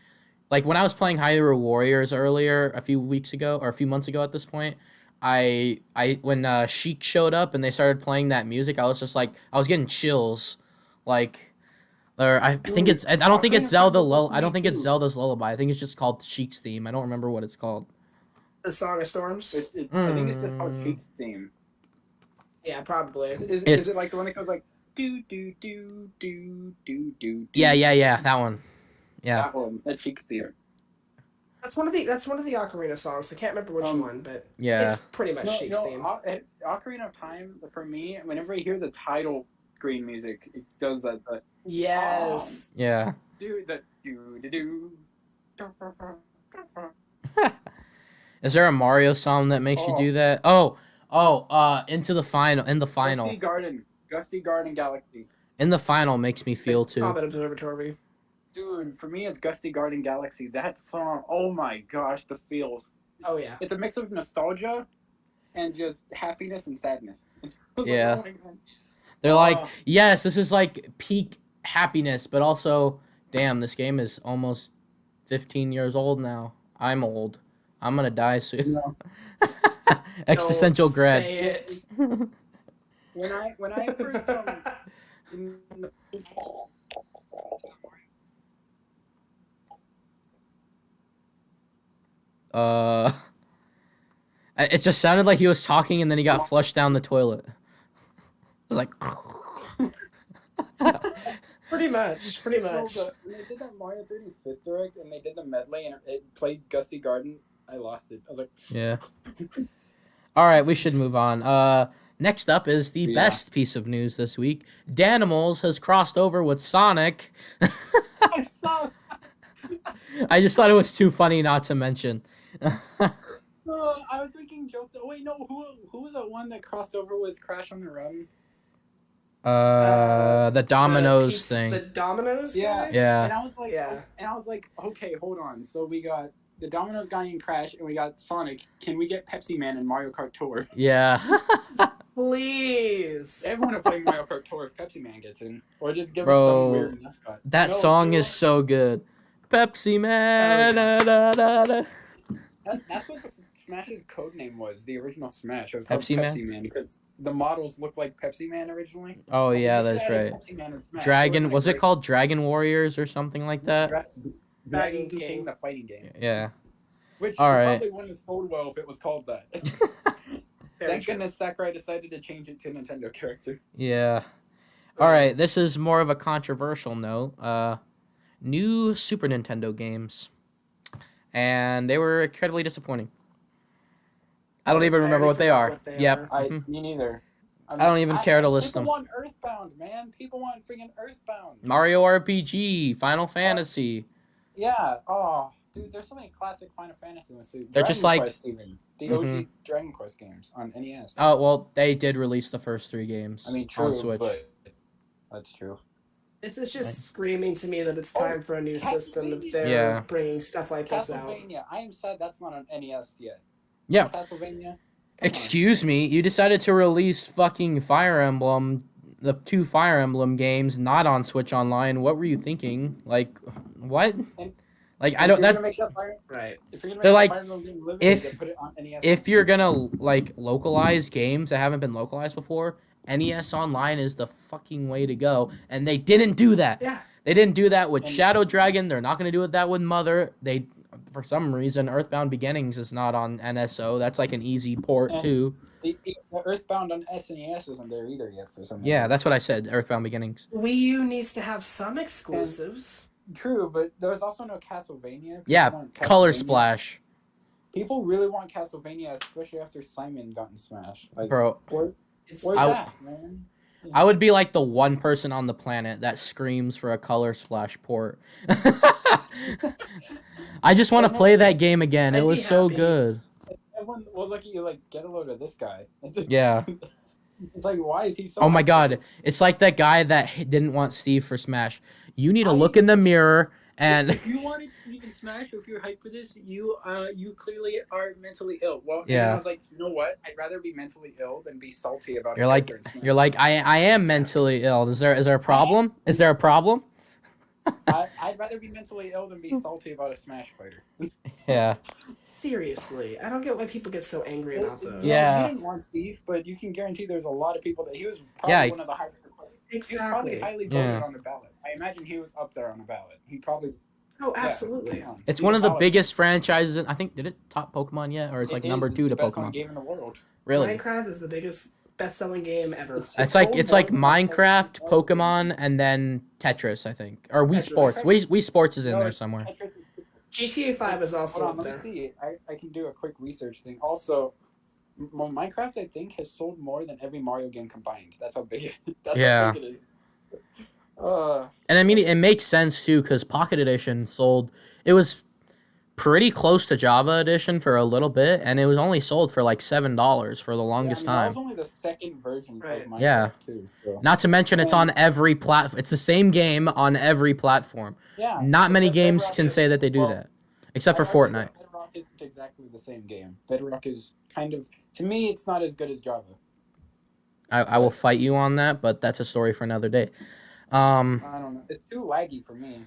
when I was playing Hyrule Warriors earlier a few weeks ago or a few months ago at this point, when Sheik showed up and they started playing that music, I was just like, I was getting chills, like, or I don't think it's Zelda. I don't think it's Zelda's Lullaby. I think it's just called Sheik's theme. I don't remember what it's called. The Song of Storms? I think it's just called Sheik's theme. Yeah, probably. Is it like the one that goes like do do do do do do? Yeah, that one. Yeah. That one. That's Sheik's theme. That's one of the Ocarina songs. I can't remember which one, but yeah, it's pretty much Sheik's theme. Ocarina of Time for me, whenever I hear the title screen music, it does that. Yes. Yeah. Do that. Do. Is there a Mario song that makes you do that? Into the final. In the final. Gusty Garden Galaxy. In the final makes me feel too. Comet Observatory. Dude, for me, it's Gusty Garden Galaxy. That song, oh my gosh, the feels. Oh yeah. It's a mix of nostalgia and just happiness and sadness. Yeah. Like, oh They're like, yes, this is like peak happiness, but also, damn, this game is almost 15 years old now. I'm old. I'm gonna die soon. no. Existential Don't dread. say it. When I first It just sounded like he was talking and then he got flushed down the toilet. It was like. Pretty much. No, but when they did that Mario 35th Direct and they did the medley and it played Gusty Garden, I lost it. I was like, Yeah. All right, we should move on. Next up is the best piece of news this week. Danimals has crossed over with Sonic. I saw. I just thought it was too funny not to mention. I was making jokes. Oh wait, no. Who was that one that crossed over with Crash on the Run? The Dominoes thing. The Dominoes Yeah, guys? Yeah. And I was like, okay, hold on. So we got the Dominoes guy in Crash, and we got Sonic. Can we get Pepsi Man in Mario Kart Tour? Yeah. Please. Everyone is playing Mario Kart Tour if Pepsi Man gets in, or just give us Bro, some weird mascot. That song is so good. Pepsi Man. That's what Smash's code name was. The original Smash. It was Pepsi called Man? Pepsi Man because the models looked like Pepsi Man originally. Oh So yeah, they that's just added right. Pepsi Man and Smash. Dragon, So was it called Dragon Warriors or something like that? Dragon King, the fighting game. Yeah. Which All right. probably wouldn't have sold well if it was called that. Thank goodness Sakurai decided to change it to Nintendo character. Yeah. All right, this is more of a controversial note. New Super Nintendo games. And they were incredibly disappointing. I don't even remember what they are. Yep. Me neither. I don't even care to list them. People want Earthbound, man. People want freaking Earthbound. Mario RPG, Final Fantasy. Yeah. Oh, dude, there's so many classic Final Fantasy ones. They're just like Quest, even the OG Dragon Quest games on NES. Oh well, they did release the first 3 games. I mean, true, on Switch. but that's true. This is just screaming to me that it's time for a new system if they're bringing stuff like this out. Castlevania. I am sad that's not on NES yet. Yeah. Castlevania. Excuse me, you decided to release fucking Fire Emblem, the 2 Fire Emblem games, not on Switch Online. What were you thinking? Like, what? Like, I don't. Right. If you're gonna make They're like, Fire Emblem game living, if put it on NES. if you're gonna like localize games that haven't been localized before, NES Online is the fucking way to go. And they didn't do that. Yeah. They didn't do that with Shadow Dragon. They're not gonna do it that with Mother. They, for some reason, Earthbound Beginnings is not on NSO. That's like an easy port too. The Earthbound on SNES isn't there either yet for some reason. Yeah, that's what I said. Earthbound Beginnings. Wii U needs to have some exclusives. True, but there's also no Castlevania. Yeah, Color Splash. People really want Castlevania, especially after Simon got in Smash. Like, Bro, where's that, man? Yeah. I would be like the one person on the planet that screams for a Color Splash port. I just want to play that game again. It was so good. Everyone will look at you like, get a load of this guy. Yeah. It's like, why is he so... Oh my god. It's like that guy that didn't want Steve for Smash. You need to look in the mirror and... If you wanted Steve in Smash, or if you're hyped for this, you clearly are mentally ill. Well, yeah. I was like, you know what? I'd rather be mentally ill than be salty about You're like, I am mentally ill. Is there a problem? Is there a problem? I'd rather be mentally ill than be salty about a Smash fighter. Yeah. Seriously, I don't get why people get so angry about those. Yeah. He didn't want Steve, but you can guarantee there's a lot of people that he was probably one of the highest requested. Exactly. He was probably highly voted on the ballot. I imagine he was up there on the ballot. He probably... Oh, absolutely. Yeah, it's one of the biggest franchises. I think, did it top Pokemon yet? Or it's like number 2 to Pokemon. It's the Pokemon? best game in the world. Really? Minecraft is the biggest best-selling game ever. It's like Minecraft, Pokemon, and then Tetris, I think. Or Wii Sports. Wii Sports is in there somewhere. GTA 5 is also up there. Let me see. I can do a quick research thing. Also, Minecraft, I think, has sold more than every Mario game combined. That's how big it is. And I mean, it makes sense, too, because Pocket Edition sold... It was pretty close to Java Edition for a little bit, and it was only sold for like $7 for the longest That was time. only the second version of Minecraft Yeah. too. So. Not to mention it's on every platform. It's the same game on every platform. Yeah. Not many games Bedrock can say that they do that, except for Fortnite. Bedrock isn't exactly the same game. Bedrock is kind of, to me, it's not as good as Java. I will fight you on that, but that's a story for another day. I don't know. It's too laggy for me.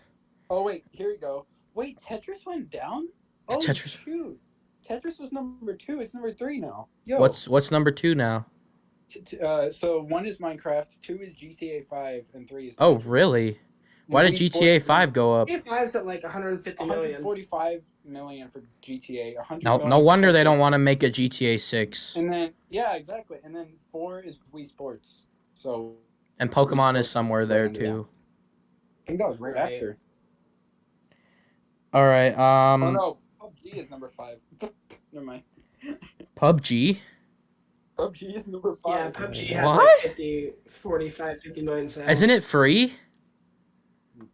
Oh wait, here we go. Wait, Tetris went down? Oh Tetris. shoot! Tetris was number 2. It's number 3 now. Yo. What's number 2 now? So 1 is Minecraft, 2 is GTA 5, and 3 is Tetris. Oh really? Why did GTA 5 go up? GTA 5's at like 150 million. 145 million for GTA. 100 No wonder they don't want to make a GTA 6. And then exactly. And then 4 is Wii Sports. So. And Pokemon is somewhere there too. I think that was right after. All right. Oh no, PUBG is number 5. Never mind. PUBG. PUBG is number 5. Yeah, PUBG has like 50 million sales. Isn't it free?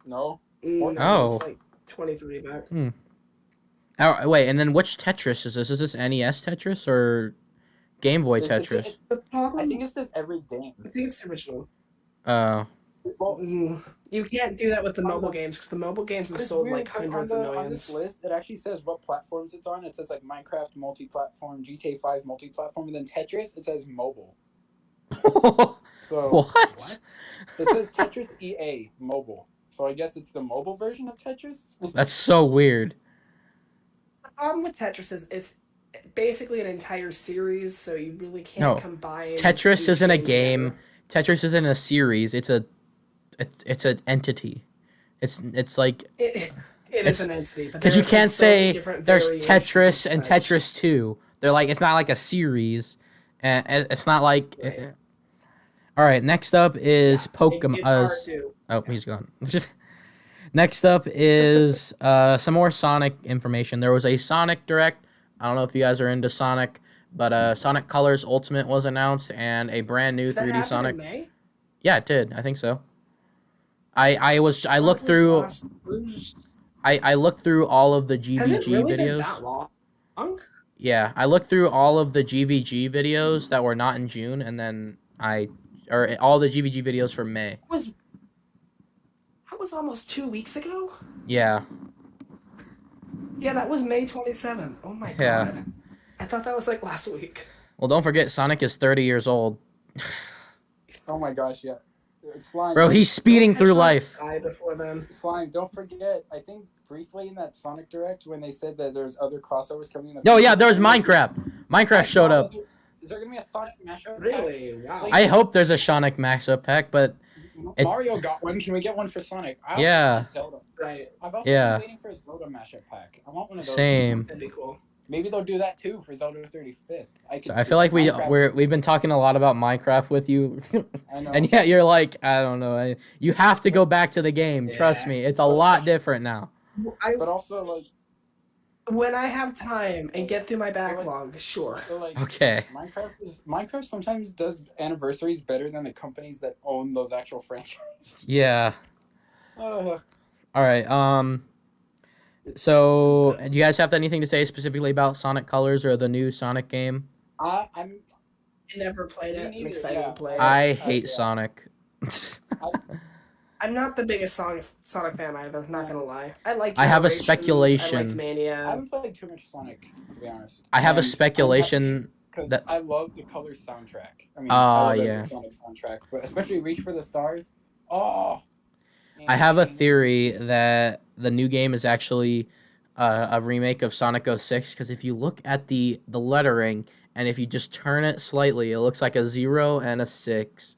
No. Oh. It's like 23 bucks. Oh, wait, and then which Tetris is this? Is this NES Tetris or Game Boy Tetris? I think it's just every game. I think it's the original. Oh. Well, you can't do that with the mobile games because the mobile games have sold like hundreds of millions. On this list, it actually says what platforms it's on. It says like Minecraft multi-platform, GTA 5 multi-platform, and then Tetris. It says mobile. So what? It says Tetris EA mobile. So I guess it's the mobile version of Tetris. That's so weird. The problem with Tetris is it's basically an entire series, so you really can't combine. Tetris isn't a game. Tetris isn't a series. It's an entity. It's like it is an entity because you can't say there's Tetris and Tetris 2. They're like it's not like a series, and it's not like. Right. All right, next up is Pokemon. Oh, he's gone. Next up is some more Sonic information. There was a Sonic Direct. I don't know if you guys are into Sonic, but Sonic Colors Ultimate was announced and a brand new 3D Sonic. In May? Yeah, it did. I think so. I looked through I looked through all of the GVG Has it really videos. been that long? Yeah, I looked through all of the GVG videos that were not in June, and then all the GVG videos for May. That was almost 2 weeks ago? Yeah. Yeah, that was May 27th. Oh my god. I thought that was like last week. Well, don't forget, Sonic is 30 years old. Oh my gosh, yeah. Slime. Bro, he's speeding through life. Before then. Slime, don't forget, I think briefly in that Sonic Direct when they said that there's other crossovers coming in the yeah, there was Minecraft. Minecraft showed up. Is there going to be a Sonic mashup pack? Really? Wow. I hope there's a Sonic mashup pack, but... Mario got one. Can we get one for Sonic? Yeah. Zelda. Right. I've also been waiting for a Zelda mashup pack. I want one of those. Same. That'd be cool. Maybe they'll do that too for Zelda 35th. I feel like we've been talking a lot about Minecraft with you, I know. and yet you're like, I don't know. You have to go back to the game. Yeah. Trust me, it's a lot different now. But also, like, when I have time and get through my backlog, sure. Okay. Minecraft sometimes does anniversaries better than the companies that own those actual franchises. Yeah. All right. So, do you guys have anything to say specifically about Sonic Colors or the new Sonic game? I never played it. I'm excited to play it. I hate Sonic. I'm not the biggest Sonic fan either. Not gonna lie. I have a speculation. I like Mania. I haven't played too much Sonic, to be honest. I have a speculation because I love the Colors soundtrack. I mean, yeah. The Sonic soundtrack, but especially Reach for the Stars. Oh. I have a theory that the new game is actually a remake of Sonic 06 because if you look at the lettering and if you just turn it slightly, it looks like a 0 and a 6.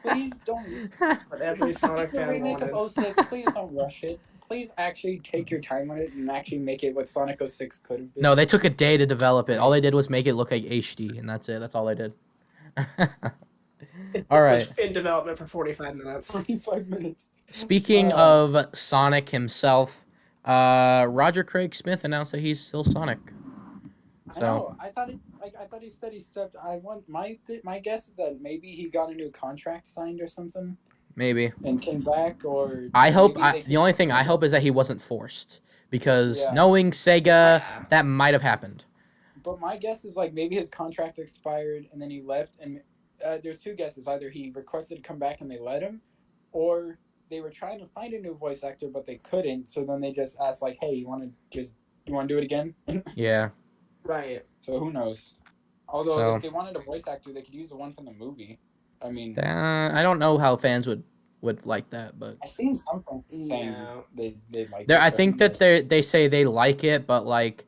Please don't. But every Sonic fan remake of 06, please don't rush it. Please actually take your time on it and actually make it what Sonic 06 could have been. No, they took a day to develop it. All they did was make it look like HD, and that's it. That's all they did. All right. It was in development for 45 minutes. 45 minutes. Speaking of Sonic himself, Roger Craig Smith announced that he's still Sonic. So. I know. I thought he said he stepped. My guess is that maybe he got a new contract signed or something. Maybe. and came back, or I hope. maybe they The only thing I hope is that he wasn't forced, because knowing Sega, that might have happened. But my guess is like maybe his contract expired and then he left, and there's two guesses: either he requested to come back and they let him, or they were trying to find a new voice actor but they couldn't. So then they just asked like, "Hey, you want to do it again?" Yeah. Right. So who knows? Although if they wanted a voice actor, they could use the one from the movie. I mean, I don't know how fans would like that, but I've seen something saying they like. I think that they say they like it, but like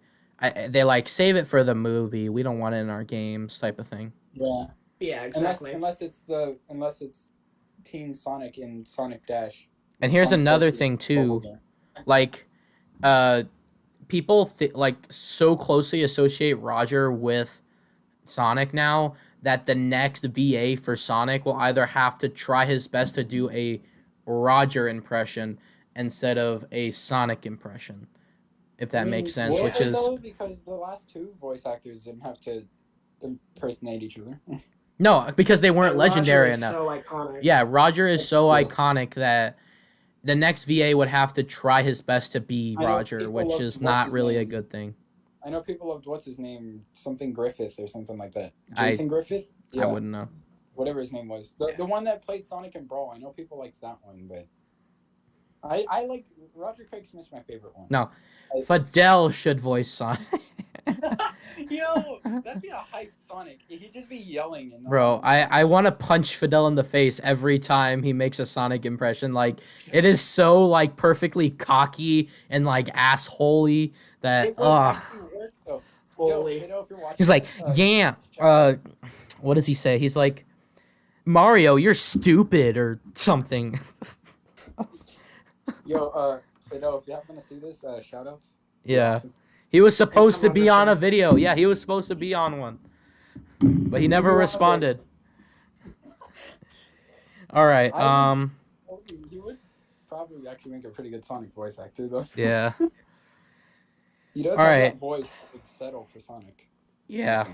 they like save it for the movie. We don't want it in our games, type of thing. Yeah. Yeah, exactly. Unless it's Team Sonic and Sonic Dash. And here's another thing too, like, people like so closely associate Roger with Sonic now that the next VA for Sonic will either have to try his best to do a Roger impression instead of a Sonic impression, if that makes sense. Which is because the last two voice actors didn't have to impersonate each other. No, because they weren't legendary Roger is enough. so iconic. Yeah, Roger is so iconic that the next VA would have to try his best to be Roger, which is not really a good thing. I know people loved what's his name, something Griffith or something like that. Jason Griffith? Yeah. I wouldn't know. Whatever his name was. The one that played Sonic and Brawl. I know people likes that one, but I like Roger Craig Smith's my favorite one. No. Fidel should voice Sonic. Yo, that'd be a hype Sonic. He'd just be yelling. Bro, I want to punch Fidel in the face every time he makes a Sonic impression. Like, it is so, like, perfectly cocky and, like, assholey that, he's like, what does he say? He's like, Mario, you're stupid or something. Yo, Fidel, if you happen to see this, shoutouts. Yeah. He was supposed to be on a video. Yeah, he was supposed to be on one. But he never responded. All right. He would probably actually make a pretty good Sonic voice actor, though. Yeah. He does have that voice that would settle for Sonic. Yeah.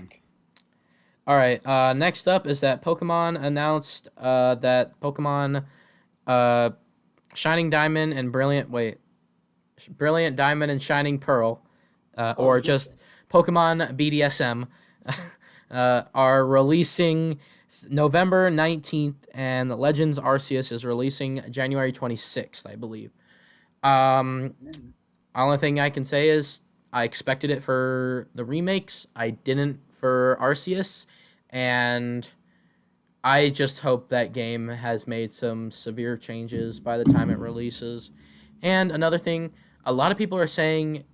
All right. Next up is that Pokemon announced that Pokemon Shining Diamond and Brilliant Diamond and Shining Pearl, or just Pokemon BDSM, are releasing November 19th, and Legends Arceus is releasing January 26th, I believe. Only thing I can say is I expected it for the remakes. I didn't for Arceus, and I just hope that game has made some severe changes by the time it releases. And another thing, a lot of people are saying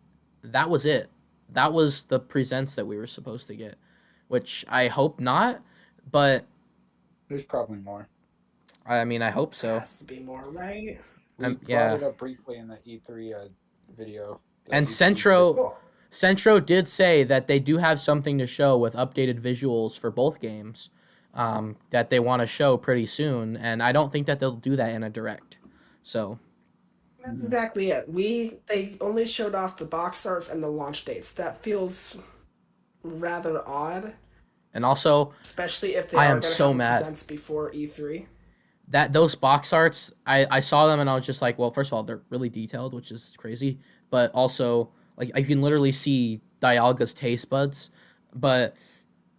that was it. That was the presents that we were supposed to get, which I hope not, but there's probably more. I mean, I hope so. There has to be more, right? We brought it up briefly in the E3 video. And Centro did say that they do have something to show with updated visuals for both games, that they want to show pretty soon, and I don't think that they'll do that in a direct. So that's exactly it. They only showed off the box arts and the launch dates. That feels rather odd. And also, especially if they I are am so mad presents before E3. That those box arts, I saw them and I was just like, well, first of all, they're really detailed, which is crazy, but also like I can literally see Dialga's taste buds, but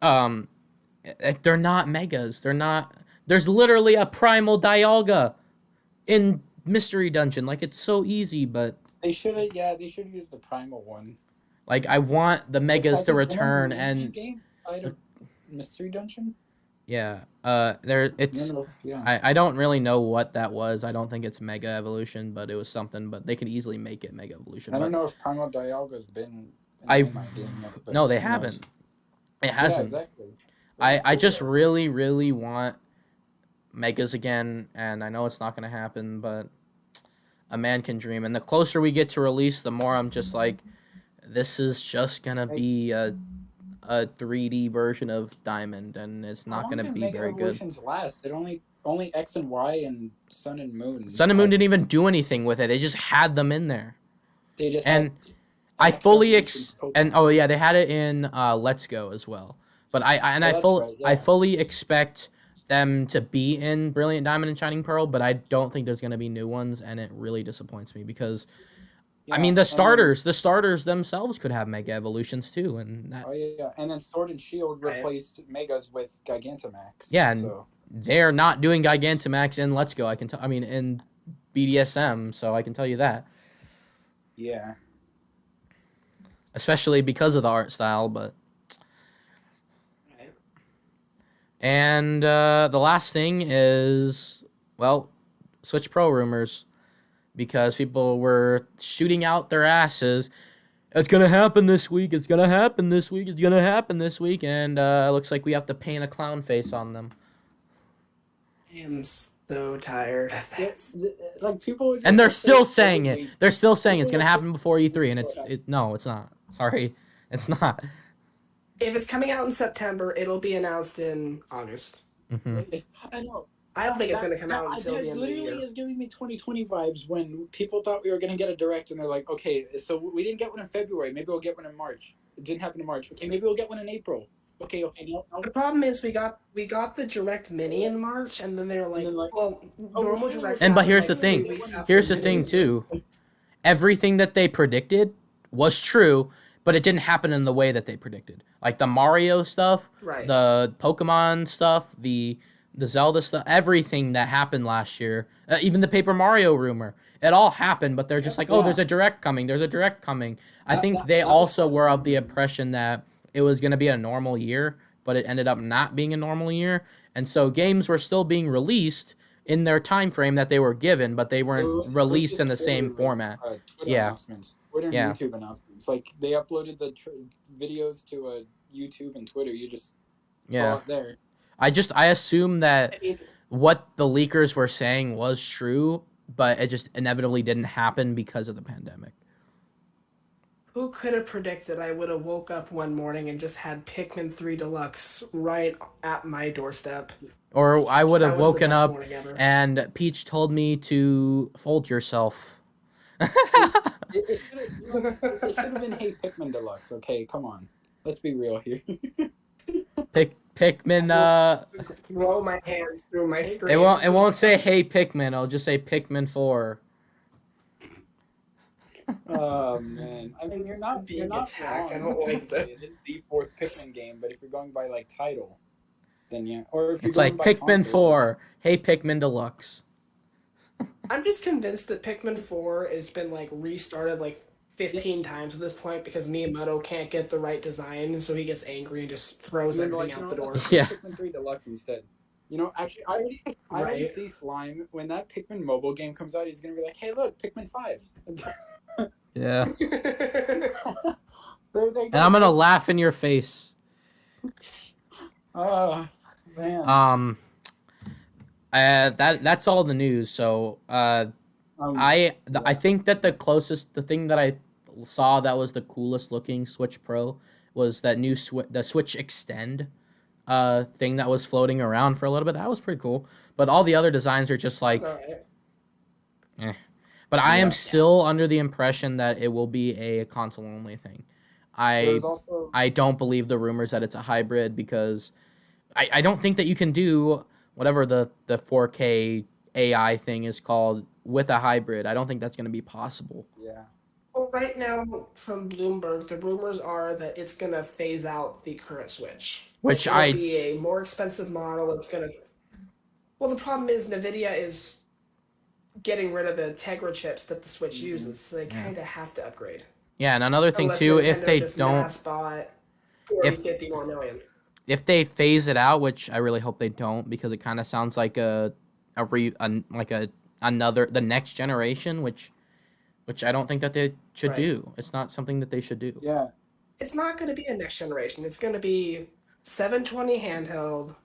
they're not megas. They're not. There's literally a primal Dialga in Mystery Dungeon. Like, it's so easy, but they should have. Yeah, they should have used the primal one. Like, I want the megas to return and Mystery Dungeon. Yeah. It's. I don't really know what that was. I don't think it's Mega Evolution, but it was something. But they could easily make it Mega Evolution. I don't know if Primal Dialga's been. No, they haven't. It hasn't. Yeah, exactly. I just really, really want Megas again, and I know it's not gonna happen, but a man can dream. And the closer we get to release, the more I'm just like, this is just gonna be a 3D version of Diamond, and it's not gonna be very good. Last? It only X and Y and Sun and Moon. Sun and Moon didn't even do anything with it. They just had them in there. They just and I fully they had it in Let's Go as well. But I fully expect them to be in Brilliant Diamond and Shining Pearl, but I don't think there's going to be new ones, and it really disappoints me because I mean the starters themselves could have Mega Evolutions too, and that, and then Sword and Shield replaced Megas with Gigantamax. Yeah, and they're not doing Gigantamax in Let's Go. I can tell. I mean, in BDSM, so I can tell you that. Yeah. Especially because of the art style, but. And the last thing is, well, Switch Pro rumors, because people were shooting out their asses. It's gonna happen this week. It's gonna happen this week. It's gonna happen this week, and it looks like we have to paint a clown face on them. I am so tired. Like people, and they're still saying it. They're still saying it's gonna happen before E3, and no, it's not. Sorry, it's not. If it's coming out in September, it'll be announced in August. Mm-hmm. I know. I don't think it's going to come out until the end of the year. Literally is giving me 2020 vibes when people thought we were going to get a direct, and they're like, okay, so we didn't get one in February. Maybe we'll get one in March. It didn't happen in March. Okay, maybe we'll get one in April. Okay, no. The problem is we got the direct mini in March, and then they were like, well, normal direct. And but here's the thing. Here's the thing too. Everything that they predicted was true, but it didn't happen in the way that they predicted. Like the Mario stuff, the Pokemon stuff, the Zelda stuff, everything that happened last year, even the Paper Mario rumor, it all happened, but they're just like, oh, there's a direct coming, there's a direct coming. I think they also were of the impression that it was going to be a normal year, but it ended up not being a normal year. And so games were still being released in their time frame that they were given, but they weren't released in the same format. Twitter announcements. Twitter and YouTube announcements. Like they uploaded the videos to YouTube and Twitter. You just saw it there. I assume that what the leakers were saying was true, but it just inevitably didn't happen because of the pandemic. Who could have predicted I would have woke up one morning and just had Pikmin 3 Deluxe right at my doorstep? Or I would have woken up and Peach told me to fold yourself. It should have been Hey Pikmin Deluxe. Okay, come on. Let's be real here. Pikmin. Roll my hands through my screen. It won't say Hey Pikmin. It'll just say Pikmin 4. Oh man! I mean, you're not wrong. I don't like that. It is the fourth Pikmin game, but if you're going by like title, then yeah. Or if you're it's like Pikmin 4. Hey Pikmin Deluxe. I'm just convinced that Pikmin 4 has been like restarted like 15 times at this point because Miyamoto can't get the right design, so he gets angry and just throws everything out the door. Pikmin 3 Deluxe instead. You know, actually, I already see Slime when that Pikmin mobile game comes out. He's gonna be like, "Hey, look, Pikmin 5." Yeah. And I'm gonna laugh in your face. Oh man. That's all the news. So I think that the thing that I saw that was the coolest looking Switch Pro was that new the Switch Extend thing that was floating around for a little bit. That was pretty cool. But all the other designs are just like But I am still under the impression that it will be a console only thing. I don't believe the rumors that it's a hybrid because I don't think that you can do whatever the 4K AI thing is called with a hybrid. I don't think that's going to be possible. Yeah. Well, right now from Bloomberg, the rumors are that it's going to phase out the current Switch. Which it'll be a more expensive model. It's going to. Well, the problem is NVIDIA is getting rid of the Tegra chips that the Switch uses, so they kind of have to upgrade. Yeah, and another thing too, if they don't, $50 more million. If they phase it out, which I really hope they don't, because it kind of sounds like the next generation, which I don't think that they should do. It's not something that they should do. Yeah, it's not going to be a next generation. It's going to be 720 handheld,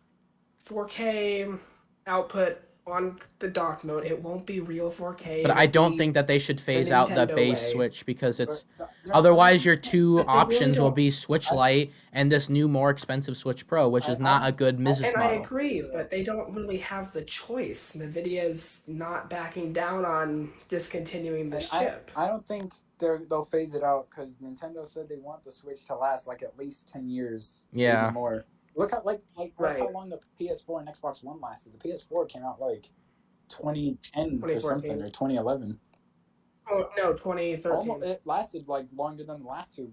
4K output on the dock mode. It won't be real 4K. But I don't think that they should phase out the base Switch because it's otherwise your two options will be Switch Lite and this new more expensive Switch Pro, which is not a good business model. I agree, but they don't really have the choice. NVIDIA is not backing down on discontinuing this chip. I don't think they'll phase it out because Nintendo said they want the Switch to last like at least 10 years. Yeah. Maybe more. Look at like Right. how long the PS4 and Xbox One lasted. The PS4 came out like 2010 or something, or 2011. Oh no, 2013. Almost, it lasted like longer than the last two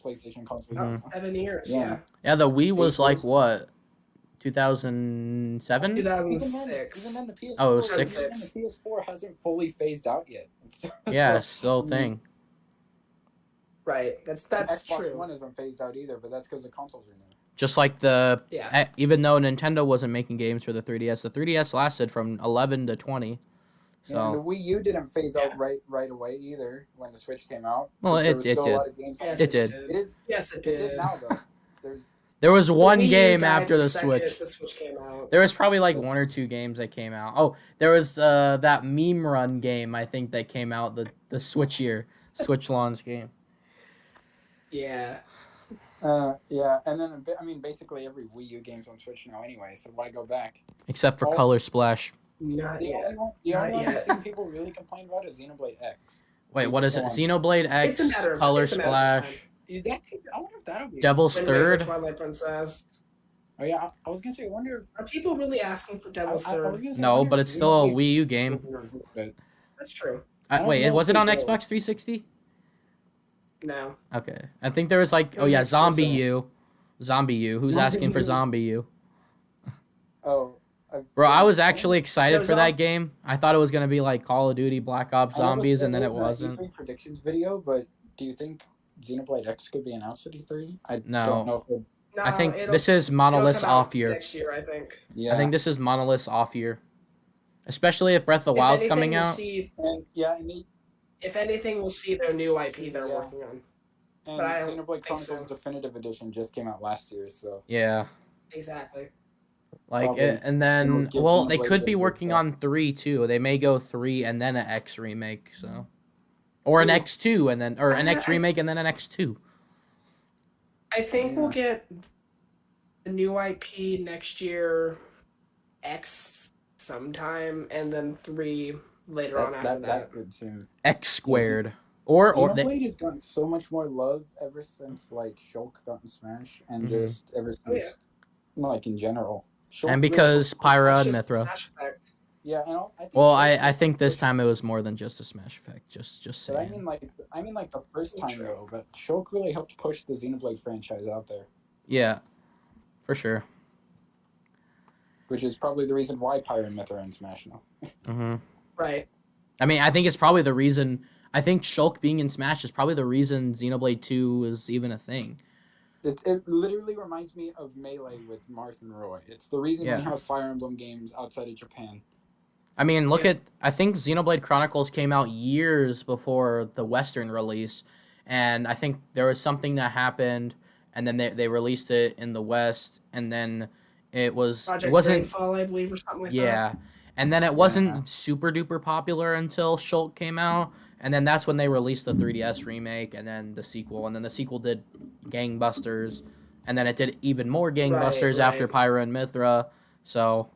PlayStation consoles. About 7 years. Yeah. Yeah, the Wii was 8 like years. what, 2007? 2006. Even then, the PS4, Oh, six. even then, the PS4 hasn't fully phased out yet. Yeah, So, still a thing. Right. That's Xbox true. One isn't phased out either, but that's because the consoles are new. Just like Yeah. even though Nintendo wasn't making games for the 3DS, the 3DS lasted from 11 to 20. So And the Wii U didn't phase Yeah. out right away either when the Switch came out. Well, 'cause there it was still did. a lot of games on Yes, It did. It is. Yes, it It did did. now though. There's there was one Wii U game died after the second Switch. The Switch came out. There was probably like 1 or 2 games that came out. Oh, there was that meme run game I think that came out the Switch Switch launch game. Yeah. yeah, and then I mean basically every Wii U game's on Switch now anyway, so why go back? Except for Oh. Color Splash. Not The yet. only one Not I've yet. seen people really complain about is Xenoblade X. Wait, what is it? Xenoblade It's a X, matter of- Color it's a matter of time. Splash, I wonder if that'll be. Devil's Wind Waker, Third. Twilight Princess. Oh yeah, I was gonna say. I wonder. Are people really asking for I Devil's was Third? gonna say, I No, wonder but if it's still a Xenoblade Wii U will game. be reviewed, but That's true. I don't Wait, know was if it on they will. Xbox 360? No. Okay, I think there was like, It oh was yeah, Zombie exclusive. U. Zombie U. Who's Zombie asking for U. Zombie U? Oh, Bro, I was actually excited No, for that game. I thought it was gonna be like Call of Duty Black Ops I never Zombies, said and then it in the wasn't. E3 predictions video, but do you think Xenoblade X could be announced at E3? I No. don't know. If No, I think it'll- this is it'll Monolith's come out off year. next year, I think. yeah, I think this is Monolith's off year, especially if Breath of the If Wild's anything, coming we'll out. see. and If anything, we'll see their new IP they're Yeah. working on. and But I don't Xenoblade think Chronicles so. Definitive Edition just came out last year, so Yeah, Exactly. like Probably and then give well, they Xenoblade could a be good working shot. on 3 too. They may go 3 and then an X remake, so or an True. X2 and then or an X I- remake and then an X2. I think we'll Yeah. get the new IP next year, X sometime, and then 3 later on after that. would seem. X squared or Xenoblade has gotten so much more love ever since like Shulk got in Smash, and Mhm. just ever Oh, yeah. since like in general. Shulk and really- because Pyra That's and just Mithra. Smash Effect. yeah, and I think Well, Shulk I was think this pushed- time it was more than just a Smash effect. Just But saying. I mean like the first time True. though. But Shulk really helped push the Xenoblade franchise out there, Yeah, for sure. which is probably the reason why Pyra and Myth are in Smash now. hmm Right. I mean, I think it's probably the reason. I think Shulk being in Smash is probably the reason Xenoblade 2 is even a thing. It literally reminds me of Melee with Marth and Roy. It's the reason Yeah. we have Fire Emblem games outside of Japan. I mean, look Yeah. at. I think Xenoblade Chronicles came out years before the Western release, and I think there was something that happened, and then they released it in the West, and then it Project wasn't. Rainfall, I believe, or something like that. Yeah, and then it wasn't Yeah. super duper popular until Shulk came out, and then that's when they released the 3DS remake, and then the sequel, and then the sequel did gangbusters, and then it did even more gangbusters after right. Pyra and Mithra. So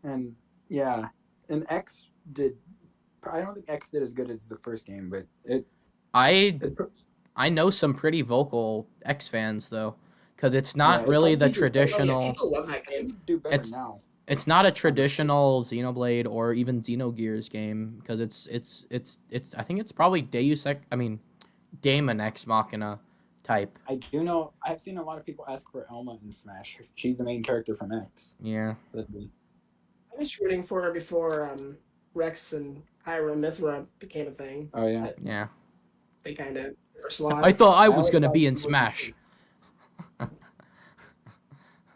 And yeah, and X did. I don't think X did as good as the first game, but I it I know some pretty vocal X fans though, because it's not Yeah, it really the probably did. Oh, yeah, traditional. People love that I think game. it'd do better It's- now. It's not a traditional Xenoblade or even Xenogears game because it's I think it's probably Deus Ex. I mean, Daemon Ex Machina type. I do know. I've seen a lot of people ask for Elma in Smash. She's the main character from X. Yeah. That'd be- I was rooting for her before Rex and Pyra and Mithra became a thing. Oh yeah. Yeah. They kind of were slot. I thought I was always gonna thought be in she would Smash.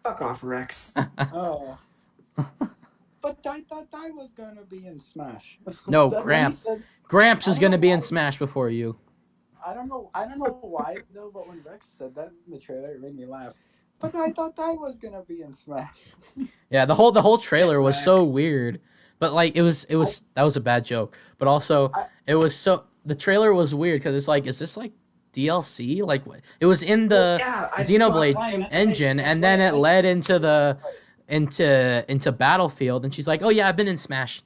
Fuck off, Rex. Oh. But I thought I was gonna be in Smash. No, Then he Gramp. said- Gramps I is don't gonna know be in why. Smash before you. I don't know why though, but when Rex said that in the trailer, it made me laugh. But I thought I was gonna be in Smash. Yeah, the whole trailer was so weird. But like it was that was a bad joke. But also it was so the trailer was weird because it's like, is this like DLC? Like it was in the Xenoblade engine, and then it led into the into Battlefield, and she's like, "Oh yeah, I've been in Smash."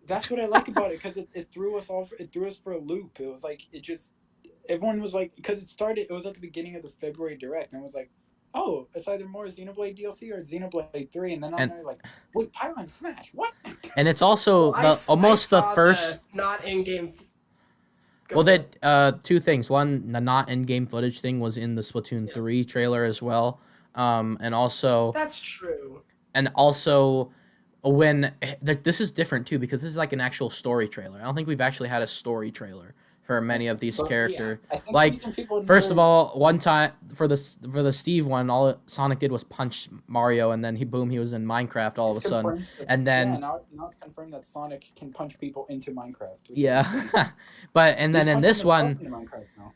That's what I like about it, because it threw us all. It threw us for a loop. It was like everyone was like, because it was at the beginning of the February Direct, and it was like, oh, it's either more Xenoblade DLC or Xenoblade 3, and then I'm And- there like, wait, Pyro and Smash, what? And it's also almost the saw first. not in-game. Well, two things. One, the not in-game footage thing was in the Splatoon 3 trailer as well. And also That's true. when this is different too because this is like an actual story trailer. I don't think we've actually had a story trailer for many of these characters. I think Like, some people first of all, one time for the Steve one, all Sonic did was punch Mario, and then he was in Minecraft all of a sudden. And then now it's confirmed that Sonic can punch people into Minecraft. Which yeah, but and then He's in this punching one, himself into Minecraft now.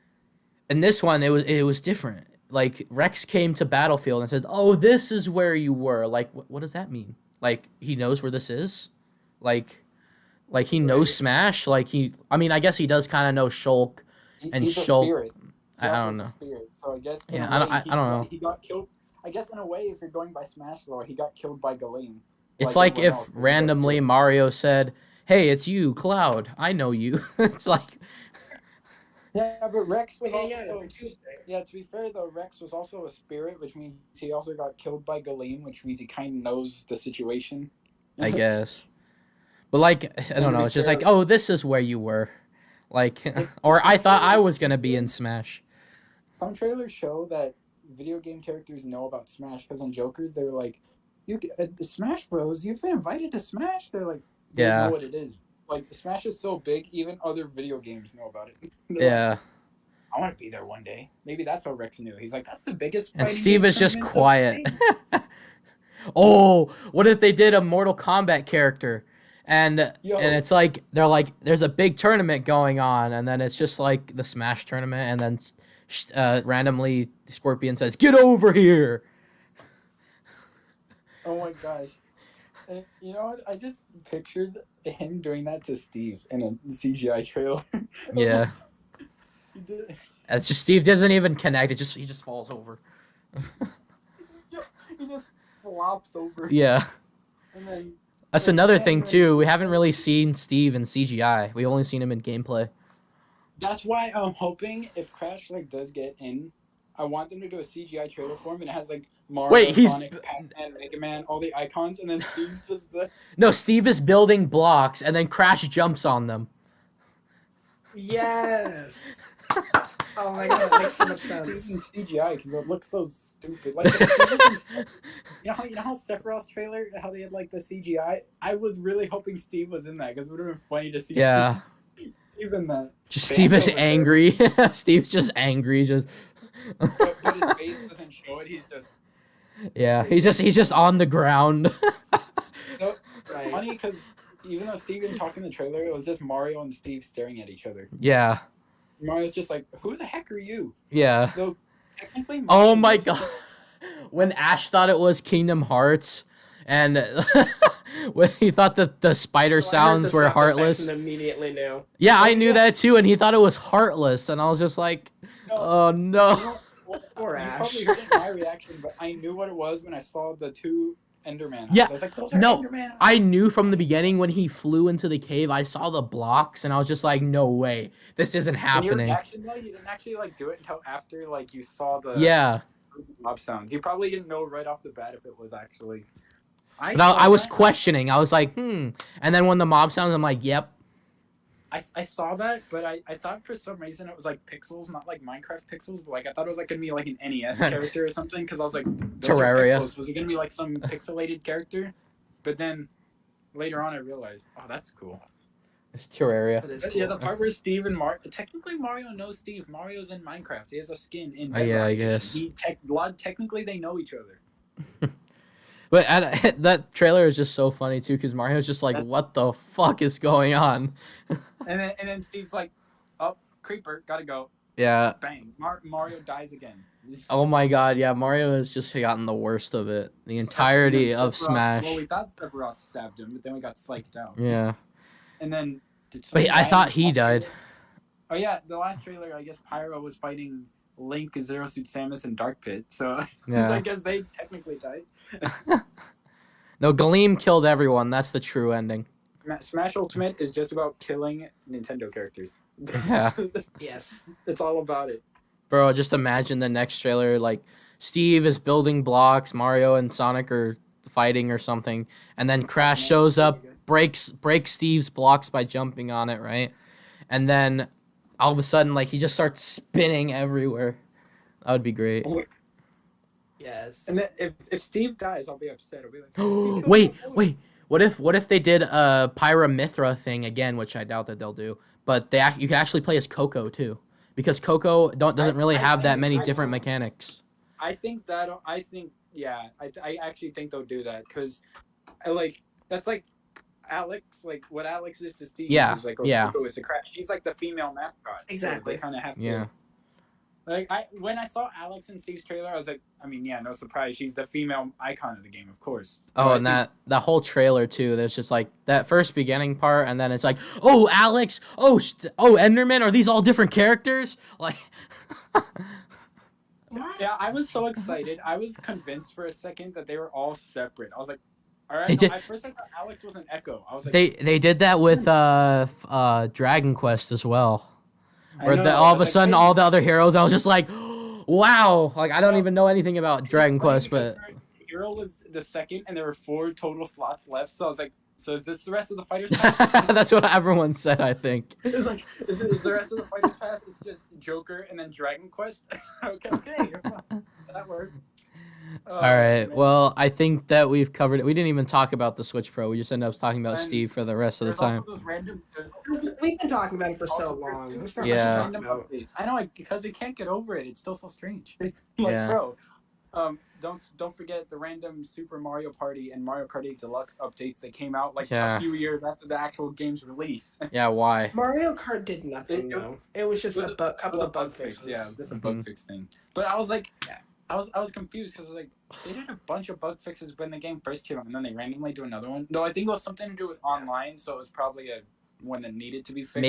in this one, it was different. Like Rex came to Battlefield and said, "Oh, this is where you were." Like, what does that mean? Like he knows where this is, like he knows Smash. Like I mean, I guess he does kind of know Shulk and He's a Shulk. spirit. He I also don't is a know. spirit. So I guess Yeah, I don't know. He got killed. I guess in a way, if you're going by Smash lore, he got killed by Galeem. It's like everyone if else. randomly Mario said, "Hey, it's you, Cloud. I know you." It's like, Yeah, but Rex was Yeah, also. every Tuesday. Yeah, to be fair though, Rex was also a spirit, which means he also got killed by Galeem, which means he kind of knows the situation. I guess. But like, I don't know. It's just like, oh, this is where you were, like, or I thought I was gonna be in Smash. Some trailers show that video game characters know about Smash because on Jokers they were like, "You the Smash Bros, you've been invited to Smash." They're like, they Yeah. know what it is. Like Smash is so big, even other video games know about it. They're like, Yeah. I want to be there one day. Maybe that's how Rex knew. He's like, that's the biggest. And fighting Steve game is just tournament of quiet. the game." Oh, what if they did a Mortal Kombat character, and Yo. it's like they're like, there's a big tournament going on, and then it's just like the Smash tournament, and then randomly Scorpion says, "Get over here." Oh my gosh. And you know what? I just pictured him doing that to Steve in a CGI trailer. Yeah. He did. It's just Steve doesn't even connect. He just falls over. He just flops over. Yeah. And then That's another thing too. We haven't really seen Steve in CGI. We've only seen him in gameplay. that's why I'm hoping if Crash does get in, I want them to do a CGI trailer for him and it has Mario, Wait, he's- Sonic, Pac-Man, Mega Man, all the icons, and then Steve's just the. No, Steve is building blocks, and then Crash jumps on them. Yes. Oh my god, that makes so much Steve's in sense. CGI because it looks so stupid. You know how Sephiroth's trailer, how they had the CGI. I was really hoping Steve was in that because it would have been funny to see. Yeah. Steve in that. Just Steve is over there. angry. Steve's just angry. Just But his face doesn't show it. He's just. yeah. He's just on the ground. So, Right. funny because even though Steve didn't talk in the trailer, it was just Mario and Steve staring at each other. Yeah. Mario's just like, "Who the heck are you?" Yeah. Though technically. Oh Mario my knows god. When Ash thought it was Kingdom Hearts, and when he thought that the spider So I heard sounds the were sound effects heartless. and immediately knew. Yeah, I Oh, knew yeah. that too, and he thought it was heartless, and I was just like, No, oh you no. know, Poor you Ash. probably heard it in my reaction, but I knew what it was when I saw the two Enderman eyes. Yeah, I was like, those are no, Enderman eyes. I knew from the beginning when he flew into the cave, I saw the blocks, and I was just like, no way, this isn't In your happening. reaction, though, you didn't actually do it until after you saw the Yeah, mob sounds. You probably didn't know right off the bat if it was actually. but I was questioning. I was like, and then when the mob sounds, I'm like, yep. I saw that, but I thought for some reason it was pixels, not Minecraft pixels, but I thought it was gonna be an NES character or something. Because I was like, those are Terraria. pixels. Was it gonna be some pixelated character? But then later on, I realized, oh, that's cool. It's Terraria. That is But cool. yeah, the part where Steve and Mario, technically Mario knows Steve. Mario's in Minecraft. He has a skin in. Yeah, I Bedrock. guess. Technically they know each other. But that trailer is just so funny too, because Mario's just like, That- what the fuck is going on? And then Steve's like, "Oh, creeper, gotta go." Yeah. Bang! Mario dies again. Oh my god, yeah, Mario has just gotten the worst of it. The entirety And then of Sephiroth- Smash. Well, we thought Sephiroth stabbed him, but then we got psyched out. Yeah. And then did But somebody I die thought in the he last died. trailer? Oh yeah, the last trailer, I guess Pyro was fighting Link, Zero Suit Samus, and Dark Pit. So Yeah. I guess they technically died. No, Galeem killed everyone. That's the true ending. Smash Ultimate is just about killing Nintendo characters. Yeah. Yes. It's all about it. Bro, just imagine the next trailer, like, Steve is building blocks, Mario and Sonic are fighting or something, and then Crash shows up, breaks Steve's blocks by jumping on it, right? And then all of a sudden, like, he just starts spinning everywhere. That would be great. Yes. And then if Steve dies, I'll be upset. I'll be like, wait. What if they did a Pyra/Mythra thing again, which I doubt that they'll do, but you can actually play as Coco too, because Coco doesn't really have that many different mechanics. I actually think they'll do that because, that's like Alex, like what Alex is to Steve. Yeah, is like yeah. Coco is to Crash. She's like the female mascot. Exactly. So they kind of have to. Yeah. Like when I saw Alex in Steve's trailer, I was like, I mean, yeah, no surprise. She's the female icon of the game, of course. So And that whole trailer too. There's just like that first beginning part, and then it's like, oh, Alex, oh, Enderman. Are these all different characters? Like. Yeah, I was so excited. I was convinced for a second that they were all separate. I was like, all right. At first, I thought Alex was an Echo. I was like, they did that with Dragon Quest as well. Where all of a sudden, all the other heroes, I was just like, wow. Like, I don't even know anything about Dragon Quest, but... Hero was the second, and there were 4 total slots left, so I was like, so is this the rest of the Fighters Pass? That's what everyone said, I think. It's like, is the rest of the Fighters Pass? It's just Joker and then Dragon Quest? okay. That worked. All right. Man. Well, I think that we've covered it. We didn't even talk about the Switch Pro. We just ended up talking about Steve for the rest of the time. We've been talking about it for so long. Yeah. I know, because I can't get over it. It's still so strange. Bro, don't forget the random Super Mario Party and Mario Kart 8 Deluxe updates that came out a few years after the actual game's release. Yeah, why? Mario Kart did nothing, though. It was just a couple of bug fixes. Yeah, just a bug fix thing. But I was like... I was confused because like they did a bunch of bug fixes when the game first came out, and then they randomly do another one. No, I think it was something to do with online, so it was probably a one that needed to be fixed.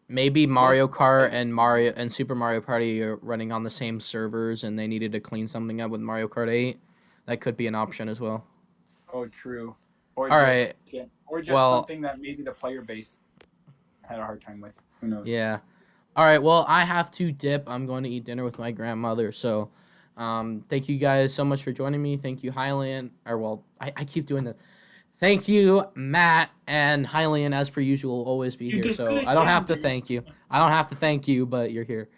Maybe Mario Kart and Super Mario Party are running on the same servers, and they needed to clean something up with Mario Kart 8. That could be an option as well. Oh, true. Or something that maybe the player base had a hard time with. Who knows? Yeah. All right, well, I have to dip. I'm going to eat dinner with my grandmother. So, thank you guys so much for joining me. Thank you, Hylian. I keep doing this. Thank you, Matt, and Hylian, as per usual, will always be here. So, I don't have to thank you. But you're here.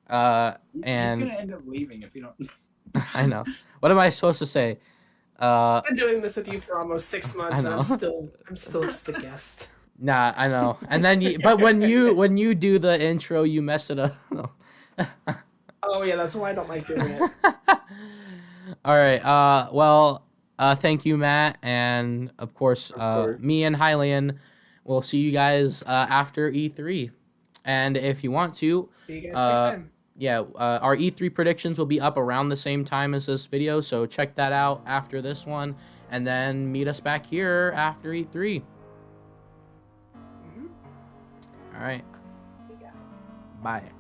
And he's going to end up leaving if you don't. I know. What am I supposed to say? I've been doing this with you for almost 6 months, and I'm still just a guest. Nah, I know. And then but when you do the intro, you mess it up. Oh yeah, that's why I don't like doing it. All right. Thank you, Matt, and of course, me and Hylian will see you guys after E3. And if you want to, see you guys next time. Yeah, our E3 predictions will be up around the same time as this video, so check that out after this one, and then meet us back here after E3. All right. Hey guys. Bye.